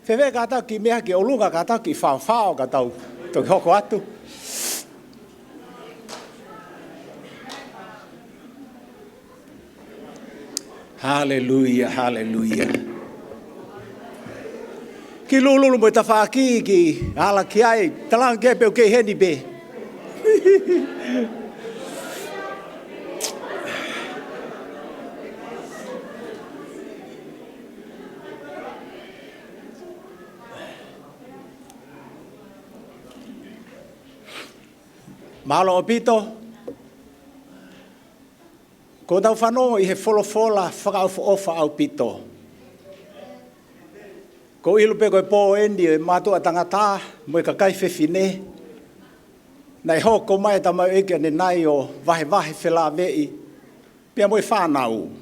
Fewe kata ki mea ki olunga kata ki whawhao kata to hoko atu. Hallelujah, hallelujah. Ki lululu mo ta whaki ki ala ki ai talang kepe o ke heni be. Malo opito. Ko tau whanongo i he wholofola whakaufofa au pito. Ko ilu pe koe pō endi e mātua tangata mo i ka kai whewhine. Nei hoko mai ta mau eke ne nai o vahe whela vei. Pia mo i whanau.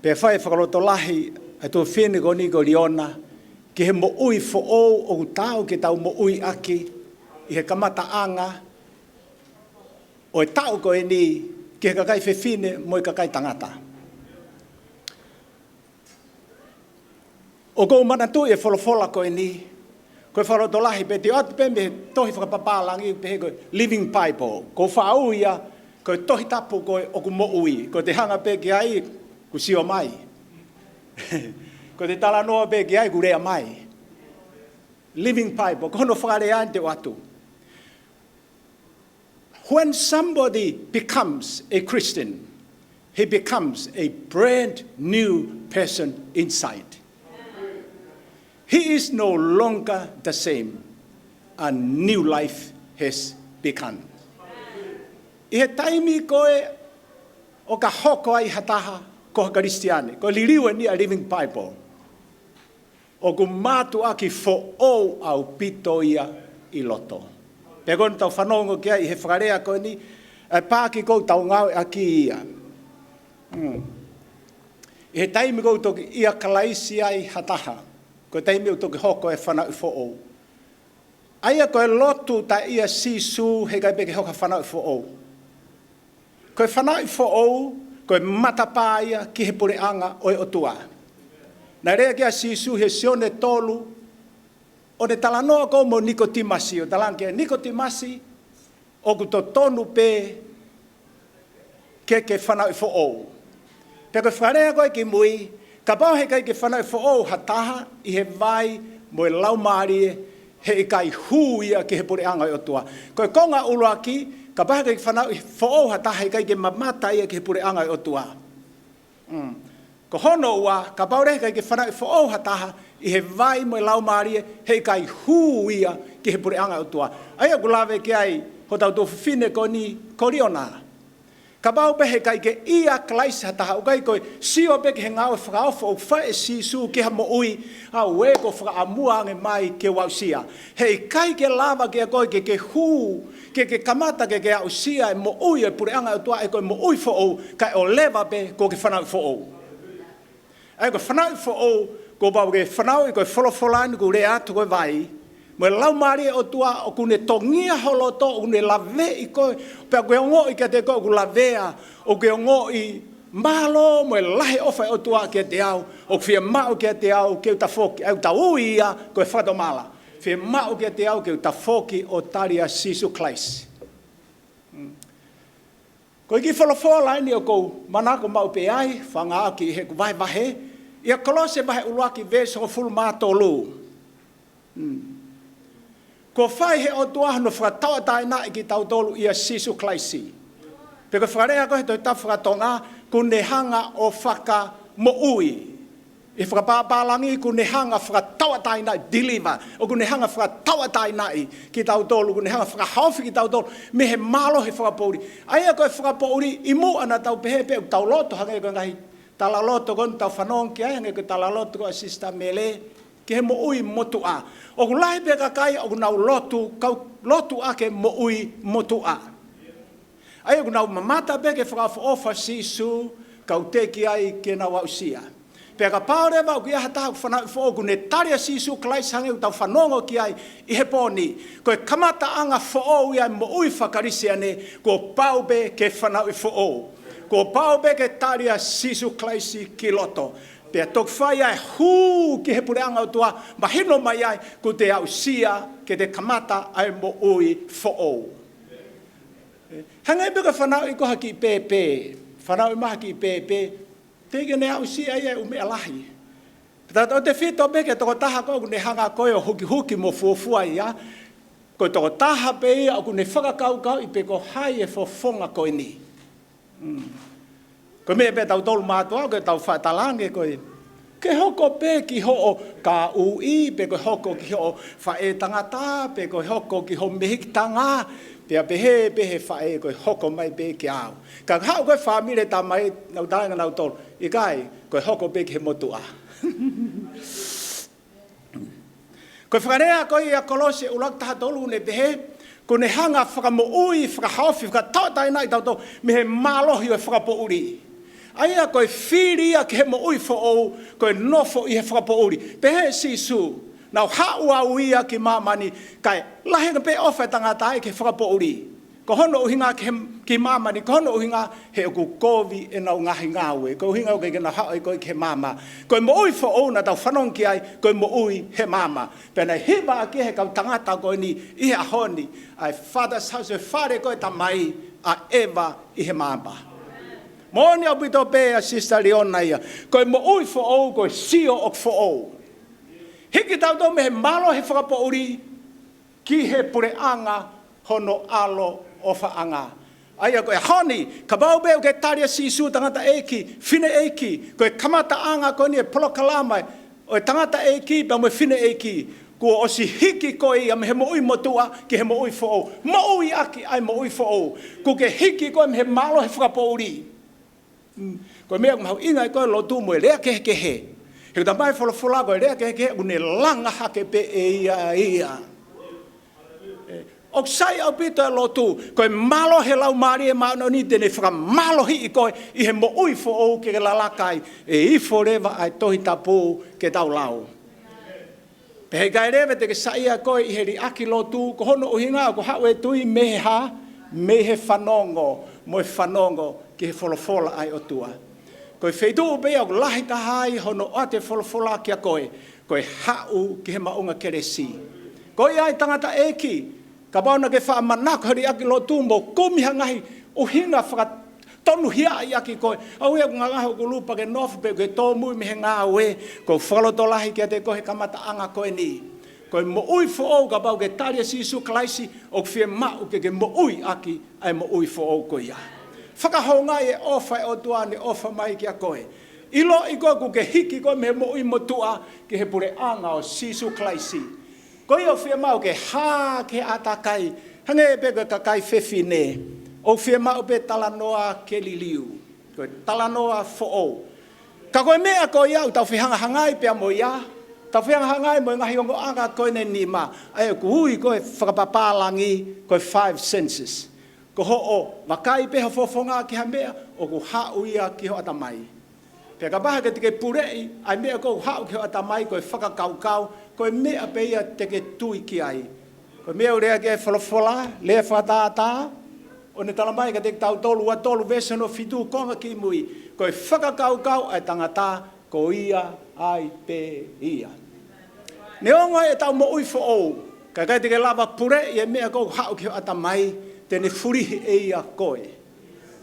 Pia whai whakaloto lahi ai tō whine ko ni ko liona. Ki he mo ui fo o tau ki tau mo ui aki. I he kamata anga. O e tau ko e ni ki he kakai whewhine mo i kakai tangata. O kou mana tu e wholofola ko e ni. Koe wharoto lahi pe te atu pe me tohi whakapapālangi pe he koe living Bible. Ko whaau ia koe tohi tapu koe o ku mo ui. Ko te hanga pe ki ai ku sio mai. Ko te tala noa pe ki ai ku rea mai. Living Bible. Kono whakare an te watu. When somebody becomes a Christian, he becomes a brand new person inside. He is no longer the same. A new life has begun. I he taimi koe o ka hoko ai hataha ko Kristiane, ko liliwe ni a Living Bible. O ku mātu aki fo o au pito ia I loto. Pe kon tau whanongo kia I he whakarea koe ni, pāki kou tau ngau aki ia. I he taimi kou toki ia kalaisi ai hataha, ko taimi o toki hoko e whanau I fo o. Aia koe lotu ta ia sisu he kai peke hoka whanau I fo o. Koe whanau I fo o, koe matapā ia ki he pure anga oi o tua. Na rea kia sisu he sione tolu, o ne talanoa ko mo Nikotimasi, o talan kia Nikotimasi, o ku to tonu pe ke whanau I fo o. Pe koe wharea koe ki mui, ka pau he kai ke whanau I fo o hataha I he vai mo e laumārie he I kai hu ia ki he pure anga oi o tua. Koe konga uluaki, ka pau he kai whanau I fo o hataha he kai ke mamata ia ki he pure anga oi o tua. Ko hono ua, ka paure kai ke whanau I fo o hataha, I he vai mo e laumārie, hei kai hū ia ki he pure anga o tua. Aia kulawe ki ai, ho tau tō whine ko ni koriona. Ka pau pe he kai ke ia klaisi hataha, o kai koe sio pe ke he ngāwe whakaofo o whae sisu ki ha mo ui, a ue ko whakaamua ange mai ke wausia. Hei kai ke lava ke a koe ke hū, ke kamata ke au sia e mo ui e pure anga o tua, e koe mo ui fo o, kai o lewa pe ko ke whanau fo o. Ai ko whanau fo o, ko pau ke whanau I koe wholofolani ko rea atu koe vai, mo e laumari o tua o kune tongia holoto, o kune lave I koe, pea koe ongo I kia te koe, o kune lavea, o koe ongo I malo, mo e lahe ofa o tua kia te au, o whia mao kia te au, kia uta foki, au ta ui ia, koe whato mala, whia mao kia te au, kia uta foki o taria sisu klaisi. Koe ki wholofola ini o kou manako mau pe ai, whanga aki he ku vai vahe, ia kolose vahe uluaki verso o fulu mātolu. Ko whai he o tuahano whakatawa taina I ki tautolu ia sisu klaisi. Peko whakarea koe toi ta whakatonga kune hanga o whaka mo ui. I whakapāpālangi kune hanga whakatawa taina deliver. O kune hanga whakatawa taina ki tautolu, kune hanga whakahauwhi ki tautolu. Me he malo he whakapouri. Aia koe whakapouri I mu ana tau pehepe o tau loto hange koe ngahi. Tala loto kon tau whanong ki ai hange koe tala loto koe sista mele. Ki he mo ui motu a. O ku lahi pe kakai o ku nau lotu, kau lotu a ke mo ui motu a. Aia ku nau mamata pe ke whakafofa sisu, kau teki ai ke nau ausia. Pea ka paure wau ki aha taha whanau fo ku ne taria sisu klais hange u tau whanongo ki ai I he poni. Koe kamata anga fo o ia mo ui whakarisi ane, ko paube ke whanau fo o. Ko paube ke taria sisu klaisi ki loto. Pea tok whai ai hū ki he pure anga o tua, mahino mai ai ku te au sia ke te kamata ai mo ui fo o. Hangai peka whanau I koha ki pepe, whanau I maha ki pepe, tege ne au sia ia ume alahi. Tata o te whito beke toko taha koe kune hanga koe o huki huki mo fuafua ia. Koe toko taha pe ia o kune whakakau kau I peko hai e fofonga koe ni. Koe mea pe tau tolu mātua koe tau whaetalange koe. Ke hoko pe ki ho o ka ui, pe koe hoko ki ho o whae tangata, pe koe hoko ki ho mehikitanga, pea pehe whae koe hoko mai pe ki au. Ka hao koe whamire ta mai nau taenga nau tolu, I kai koe hoko pe ki he motu a. Koe whakarea koe ia kolose ulak taha tolu ne pehe, ko ne hanga whakamo ui, whakahauwhi, whakatautaina I tau tau, me he mālohi o whakapo uri. Aia koe whiria ki he mo ui fo ou, koe nofo I he whakapo uri. Pehe sisu, nau haua uia ki mamani, kai lahenga pe ofe tangata ai ki whakapo uri. Ko hono uhinga ki mamani, ko hono uhinga he oku kovi e nau ngahi ngawe. Ko uhinga uke na hao I koe ki he mama. Koe mo ui fo ou na tau whanong ki ai, koe mo ui he mama. Pena hiba ki he kau tangata koe ni I he ahoni, ai father's house e whare koe ta mai a Eva I he mama. Moni au pito pe a sister Leona ia. Koe mo ui fo ou, koe sio ok fo ou. Hiki tau tau me he malo he whakapo uri, ki he pure anga hono alo o whaanga. Aia koe honi, ka bau beo ke taria sisu tangata eiki, whine eiki, koe kamata anga koe ni e polo kalamai, O tangata e ki, pa mo fine e ki. Kua o si hiki ko ia me he mo ui motua ki he mo ui fo'o. Mo ui aki ai mo ui fo'o. Ku ke hiki ko me he malo he whakapouri. Ko mea kumau inga i koe lotu mo e rea kehe kehe. He ta mai wholofola ko e rea kehe kehe une langa hake pe e ia. O sai au pito e lotu, koe malo he lau maari e maano ni tene whaka malo hi i koe i he mo ui fo'o ke lalakai e i forever ai tohi tapu ke tau lau. Pehe kai rewe te ke saia koe i he ri aki lotu, ko hono uhinga ko hau e tui me he whanongo, mo e whanongo ki he wholofola ai o tua. Koe wheitu upe au lahi tahai hono o te wholofola kia koe, koe hau ki he maunga keresi. Koe ai tangata eki, ka bauna ke wha manako heri aki lotu mo kumiha ngahi uhinga whaka tonu hia i aki koe. Au ea kunga ngaho ku lupa ke nofu pe koe tōmui me he ngā ue. Ko whalotolahi kia te kohe kamata anga koe ni. Koe mo ui fo'ou ka bau ke taria sisu klaisi o kwhia mau ke mo ui aki ai mo ui fo'ou koe ia. Whakahonga e ofa e o tuane ofa mai kia koe. Ilo i koe ku ke hiki koe me mo ui motua ke he pure anga o sisu klaisi. Koe o whia mau ke hā ke atakai, hange e peka kakai whewhine, o whia mau pe talanoa ke liliu, koe talanoa fo'ou. Ka koe mea koe iau, tau whihanga hangai pia mo ia, tau whihanga hangai mo ngahi ongo anga koe ne nima, ai ku hui koe whakapapalangi, koe 5 senses. Ko ho o, wakai peha fofonga ki ha mea, o ku hau ia ki ho atamai. Pea ka paha ke tike purei, ai mea ko hau ki ho atamai, koe whakakaukau, koe mea peia teke tui ki ai. Koe mea urea ke wholofola, lea whatata, o ne talamai ka teke tau tolu wa tolu veseno fitu konga ki mui. Koe whakakaukau ai tangata ko ia ai pe ia. Ne onga e tau mo ui fo'ou, ka kai teke lava pure i e mea kou hau ki o atamai, tene furihi e ia koe.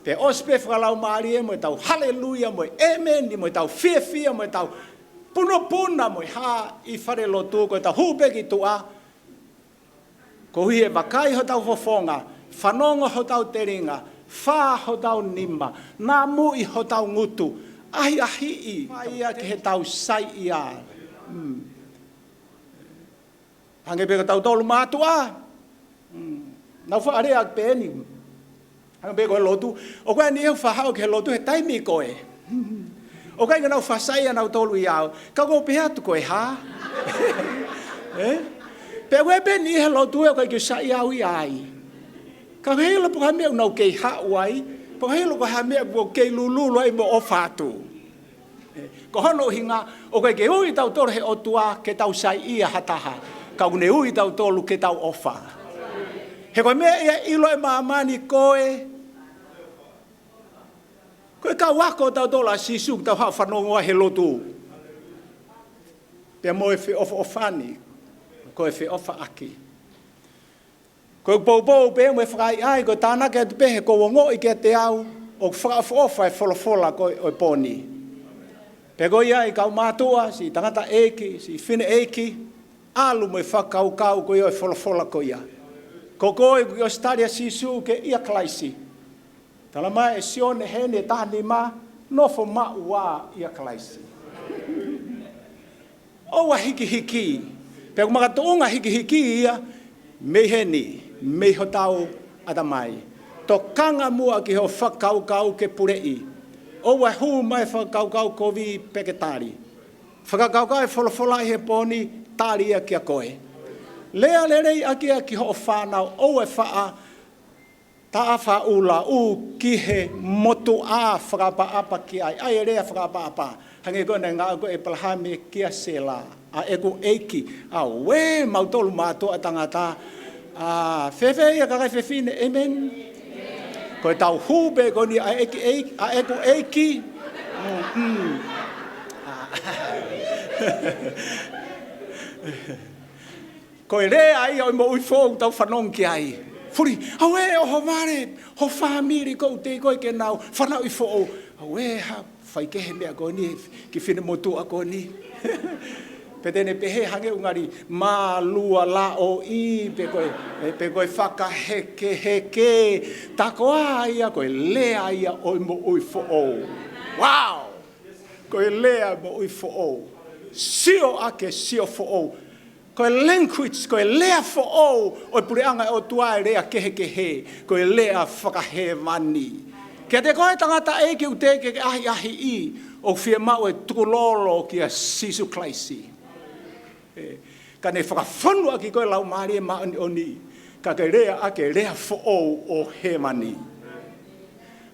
Te ospe whakalau maari e mo e tau haleluia, mo e amen, mo e tau fia, mo e tau puna mo ha i whare lotu ko ta hupeki tua ko hui e wakai ho tau fofonga whanonga ho tau teringa wha ho tau nima nā mui ho tau ngutu ahi i whaia ke he tau sai ia hange peka tau tolu mātua nau whaare ak pēni hange peka he lotu o koe ni e whahau ke he lotu he taimi koe o kai ka nau whasai anau tolu i au, ka ko pe atu koe ha? Pe koe pe ni he lotu e kai ki sai au i ai. Ka hei lo puka mea unau kei hau ai, po hei lo ka mea po kei lululu ai mo o whātu. Ko hono hinga, o kai ke ui tau toro he otua ke tau sai ia hataha, ka une ui tau tolu ke tau ofa. He koe mea ia ilo e maamani koe, koe ka wako tau tola sisu tau hao whanongoa he lotu. Pea mo e whi ofa ofani, koe whi ofa aki. Koe pou pea mo e whakai ai, koe tāna ke atu pehe ko wongo i ke te au, o whakaofa ofa e wholofola koe o poni. Pea koe ai kau mātua, si tangata eki, si whine eki, alu mo e whakaukau koe o e wholofola koe ia. Ko koe koe o staria sisu ke ia klaisi. Tala mai e sione hene tahani ma, nofo ma ua ia klaisi. Owa hiki. Pea kumaka toonga hiki ia, mei heni, mei ho tau atamai. To kanga mua ki ho whakaukau ke purei. Owa hu mai whakaukau kovi peketari. Whakaukau e wholofola he poni, tari ia kia koe. Lea lerei akia ki ho whanau, owe whaa, ta fa ula u ki he motu a whakapaapa ki ai. Ai rea whakapaapa. Hange koe nga ko e palahame kia sela. A eko eiki. A we mautolu mātua tangata. A whewhe ia kakai whewhine. Amen. Koe tau hube ko ni a eko eiki. Koe rea ia o mo ui fōu tau whanong ki ai. Furi, awe o ho mare, ho whamiri kou te koe ke nau, whanau i fōo. Awe, ha, whai kehe mea ko ni, ki whine motu a ko ni. Petene pehe hange ungari, mā lua la o i, pe koe whaka heke, takoa ia, koe lea ia o mo ui fōo. Wow! Koe lea mo ui fōo. Sio ake sio fo'o. Koe language, koe lea fo'o. O pureanga o tua lea kehe. Koe lea whakahe mani. Kia te koe tangata e ke ute ke ahi I. O fia mau e tukulolo kia sisu klaisi. Ka ne whakawhanu aki koe lau maari e maani oni. Ka ke rea ake lea fo'o o he mani.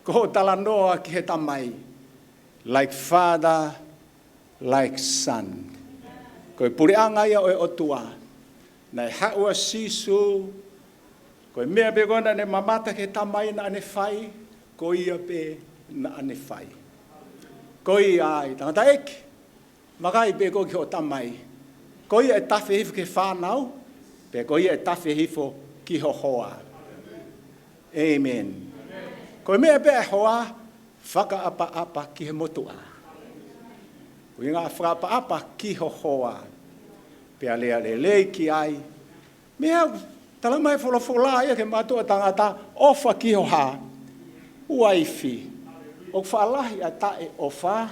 Ko ho tala noa ki he tamai. Like father, like son. Koe pureanga ia o tua. Nai haua sisu. Koe mea pe kona ne mamata ke tamai na ane whai. Ko ia pe na ane whai. Ko ia ai, tangata eke. Makai pe ko ki o tamai. Ko ia e tawhi hifo ke whanau. Pe ko ia e tawhi hifo ki ho hoa. Amen. Ko mea pe e hoa, whaka apa ki he motua. Ko inga whaka apa ki ho hoa. Pe a lea ki ai. Mea, tala mai wholofola ia ke matua tangata, ofa ki ho ha. Uaifi. O whaalahi a tae o wha,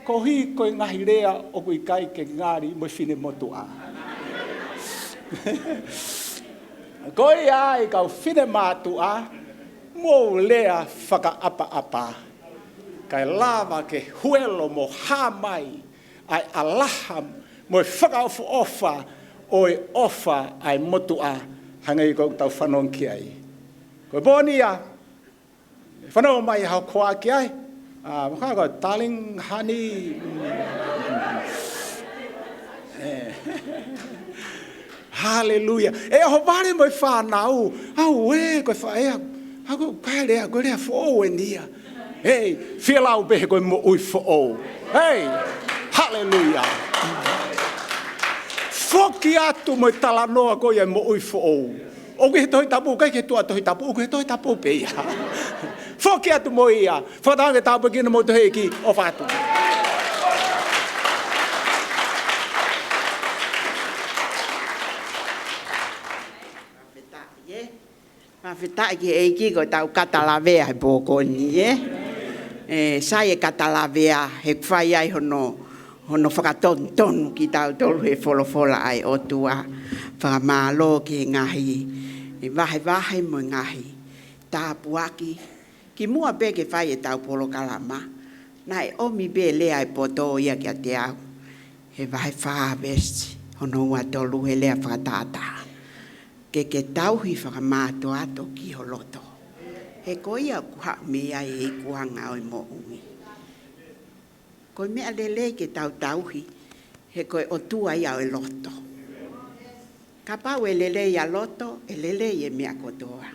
ko hi koe ngahi rea o kui kai ke ngāri mo whine motua. Ko ai kau whine mātua, mo lea whaka apa. Kai lava ke huelo mo hamai, ai alaham, mo whaka ofa, oi ofa ai motua, hangai kou tau whanong ki ai. Ko bonia, whanau mai hau koa ki ai. Maka ko, darling, honey. Hallelujah. E ho vare mo whanau. Au e, koe whaea. Hako kai rea, koe rea fo e nia. Hey, whialau behe koe mo ui fo. Hey, hallelujah. Whoki atu mo tala noa koe mo ui fo. O ke toi tapu, kai ke tua toi tapu, o ke toi tapu peia. Whoki atu mo ia, whatange tapu kina mo tohe ki o whatu. Mawhitai ki eiki ko tau katalawea he pōkoni, sai e katalawea he kwhai ai hono whakatonu ki tau tolu he wholofola ai o tua. Whakamālo ki ngahi, e wahe mo ngahi, tāpuaki, ki mua pe ke whai e tau polo kalama, nai omi pe lea e poto ia ki a te au, he wahe whaavesti, hono ua tolu he lea whakatata. Ke tauhi whakamāto ato ki holoto. He ko ia kuha mea e kuanga o mo umi. Ko mea lele ke tauhi, he koe o tua ia o loto. Ka pau e lele ia loto, e lele e mea kotoa.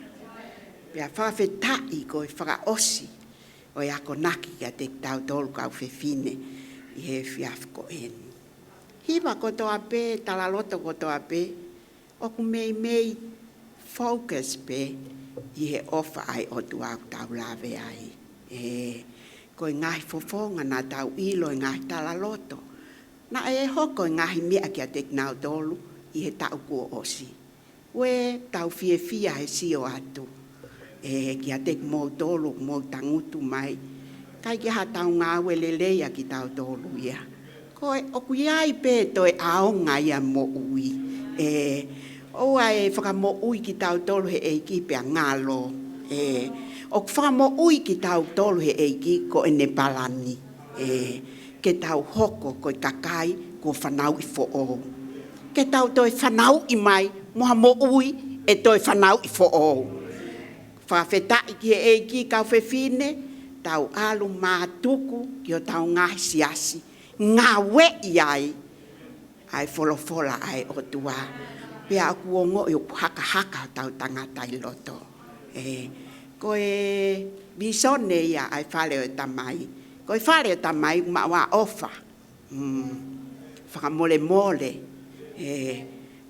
Pea whawhetai koe whakaosi, o ako naki ka te tau tolu kau whewhine, i he whiafko eni. Hiwa kotoa pe, tala loto kotoa pe, oku mei focus pe, i he ofa ai o tua tau lawe ai. Koe ngahi fofonga na tau ilo e ngahi tala loto. Na e hoko e ngahi mea kia te nau tolu, i he tau kua osi. We tau fia he sio atu. Kia te mou tolu, mou tangutu mai. Kai ki ha tau ngā weleleia ki tau tolu ia. Koe oku iai pe toi aonga ia mo ui. Oa e whakamo ui ki tau tolu he eiki pia ngalo. O whakamo ui ki tau tolu he eiki ko ene palani. Ke tau hoko koe kakai ko whanau i fo'o. Ke tau toi whanau i mai, moha mo ui e toi whanau i fo'o. Whawhetai ki he eiki kau whewhine, tau alu mātuku ki o tau ngahi siasi. Ngā we iai, ai wholofola ai o tua. Pea aku o ngoi o haka tau tangata i loto. Koe bisone ia ai whale o tamai. Koe whale o tamai maua ofa. Whakamole mole.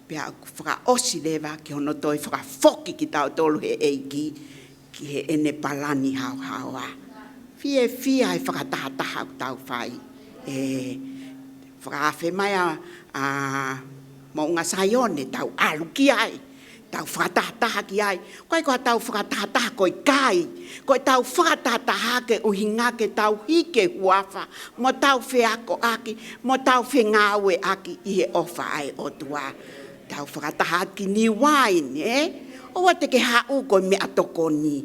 Pea aku whakaosi lewa ki hono toi whakafoki ki tau tolu he eiki. Ki he ene palani hau haua. Fie ai whakatahataha tau whai. Whakawhe mai a maunga saione tau alu ki ai. tau whakataha ki ai. Koe koe tau whakataha koe kai. Koe tau whakataha ke uhinga ke tau hike huafa. Mo tau whiako aki, mo tau whengawe aki i he ofa ai o tua. Tau whakataha ki ni wain, O te ke hau koe mea toko ni.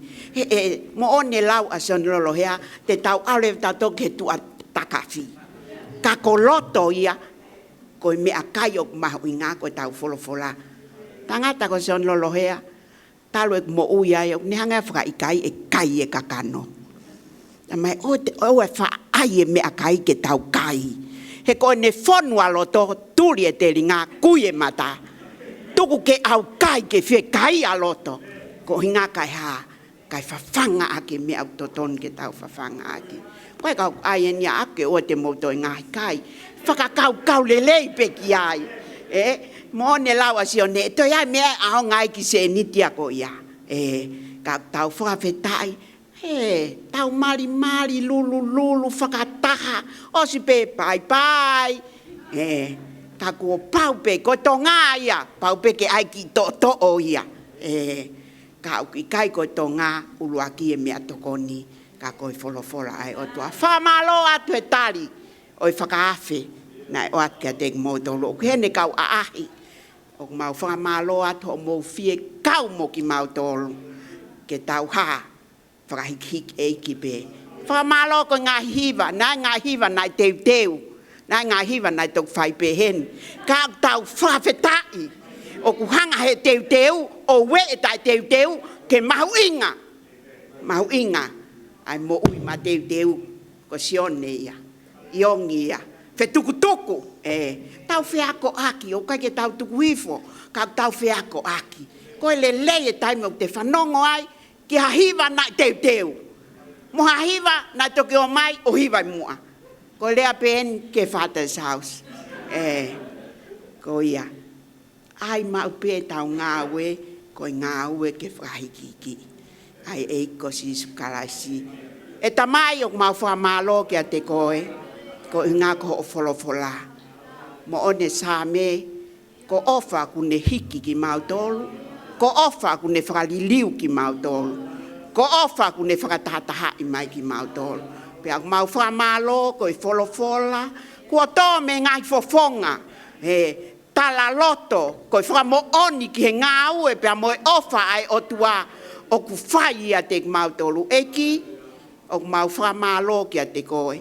Mo one lau a son lolo hea, te tau aure tato ke tua takafi. Ka koloto ia, koe mea kai o mahu inga koe tau wholofola. Tangata ko son lolo hea, talo e mo ui ai, ne hanga whaka ikai e kai e kakano. Tamai o e wha ai e mea kai ke tau kai. He koe ne whonua loto, turi e te ringa, kui e mata. Tuku ke au kai ke whi kai a loto. Ko hinga kai ha, kai whawhanga ake mea au toton ke tau whawhanga ake. Koe kau ai e nia ake o te moto i ngahi kai. Whakakau lelei peki ai. Mo ne lawa si o ne, toi ai mea ao ngai ki se niti ako ia. Ka tau whakawhetai, tau mari lulu whakataha, o si pe pai. Ka kua paupe, ko to ngā ia, paupe ke ai ki to o ia. Ka au ki kai ko to ngā uluaki e mea tokoni, ka koe wholofola ai o tua. Whamalo atu e tari, o i whakaafe, nai o atu kia te mōtolo. O hene kau aahi, o mau whamalo atu o mō fie kau mo ki mautolo, ke tau ha, whakahik eiki pe. Whamalo ko ngā hiva, nai teu. Nā ngā hiwa nai tau whai pehen. Ka tau whawhetai. O ku hanga he teu, o we e tai teu, ke mahu inga. Mahu inga. Ai mo ui ma teu, ko sione ia. Iongi ia. Whetukutuku. Tau whiako aki, o kai ke tau tuku hifo. Ka tau whiako aki. Koe le lei e taimi o te whanongo ai, ki ha hiwa nai teu. Mo ha hiwa nai toke o mai, o hiwa mua. Ko lea pen ke Father's house. Ko ia. Ai mau pe tau ngāwe, ko ngāwe ke whahikiki. Ai eiko si sukalaisi. E tamai o mau whamalo kia te koe, ko inga ko o wholofola. Mo one sāme, ko ofa kune hiki ki mautolu, ko ofa kune whakaliliu ki mautolu, ko ofa kune whakatataha i mai ki mautolu. Pea mau whamalo, ko i wholofola, kua tō me ngai fofonga, tala loto, ko i whamo oni ki he ngā ue, pea mo e ofa ai o tua, o ku whai a te mautolu eki, o mau whamalo ki a te koe.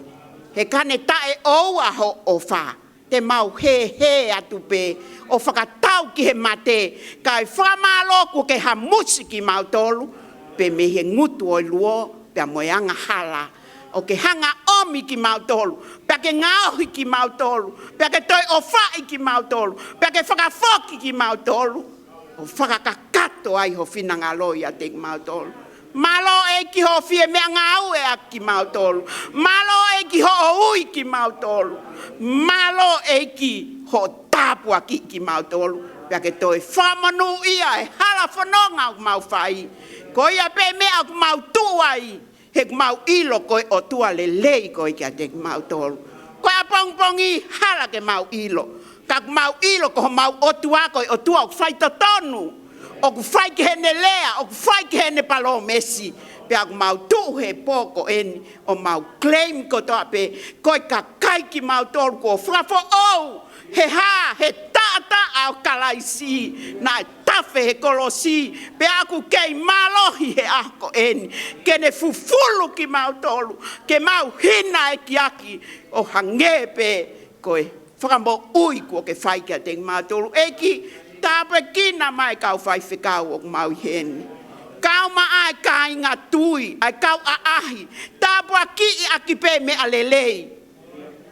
He kane tae oua ho o wha, te mau he atu pe, o whakatau ki he mate, ka i whamalo ku ke ha musi ki mautolu, pe me he ngutu o luo, pea mo e anga hala, o ke hanga omi ki mautolu, pea ke ngāohi ki mautolu, pea ke toi o whai ki mautolu, pea ke whakafoki ki mautolu, o whakakakato ai ho whinanga loi a te mautolu. Malo e ki ho fie mea ngāu e a ki mautolu, malo e ki ho ui ki mautolu, malo e ki ho tāpua ki mautolu, pea ke toi whamanu ia e hala whanonga o mau whai, ko ia pe mea o mau tuai, he mau ilo koe o tua le lei koe kia te mau tolu. Koe a pongpongi hala ke mau ilo. Ka mau ilo ko mau o tua koe o tua o whai tonu. O ku whai ke hene lea, o ku whai ke hene palo mesi. Pea ku mau tu he poko eni, o mau claim ko toa pe, koe ka kai ki mau tolu ko whafo ou. He ha, he tata au kalaisi, nai tafe he kolosi, pe aku kei malohi he ako eni, ke ne fufulu ki mau tolu, ke mau hina e ki aki, o hangepe koe, whakamo ui kua ke whaikia te mau tolu, eki tāpe kina mai kau whai whikau o mau heni. Kau ma ai ka inga tui, ai kau a ahi, tāpua ki i aki pe me alelei.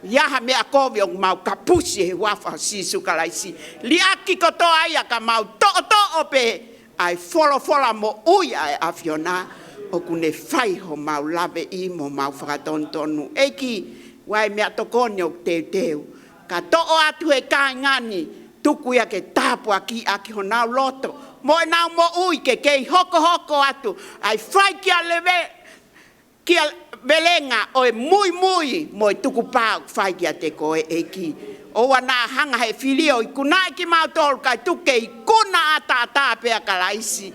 Iaha mea kovi o mau kapusi he wafa si sukalaisi. Li aki koto ai ka mau to pe ai fola mo uia e afiona o kune whai ho mau lave i mo mau whakatontonu. Eki wai mea tokone o teu. Ka to'o atu he kai ngani tuku ia ke tāpua ki aki ho nau loto. Mo e nau mo ui ke kei hoko atu. Ai whai kia lewe kia belenga o e mui mo e tuku pāu whai kia te koe eki o wana hanga he filio i kuna ki mau tolu kai tuke i kuna ata pea kalaisi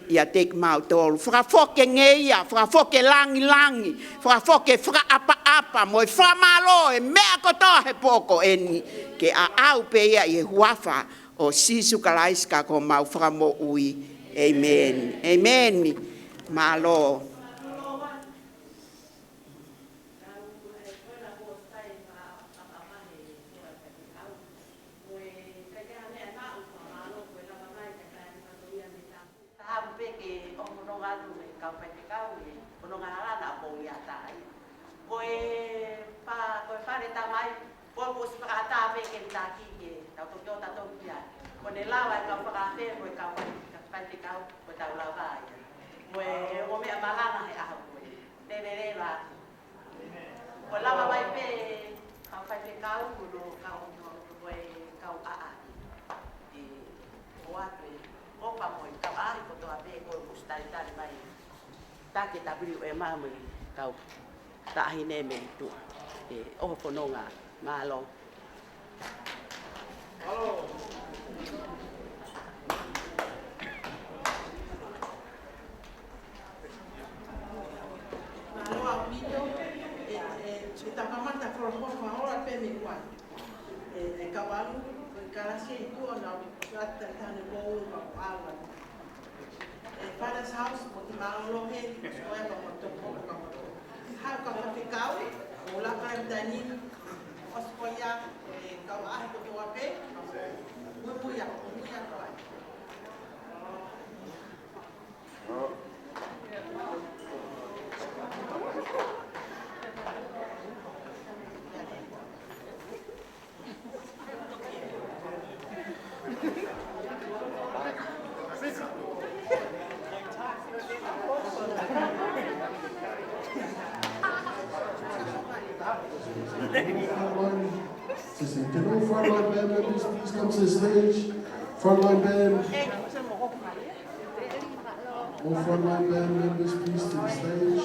ia te ki mau tolu whakafoke ngeia whakafoke langi whakafoke whakaapa mo i whamalo e mea kotoa he poko eni ke a au pe ia i huafa o sisu kalaisi ka ko mau whakamo ui amen malo Taki tabriu e mama kau tahine me tu o fononga malo. Malo a video se ta mamata for ora pe mi kwa. Cavalo cara se tu na plata tan go agua. Father's house, mo ti malo he, so e mo to ko ka mo. Ha ka mo ti kau, wala ka danin os ko ya ka wa ko to ape. Mo ya ko. Can all frontline band members please come to the stage? Frontline band. All frontline band members please to the stage.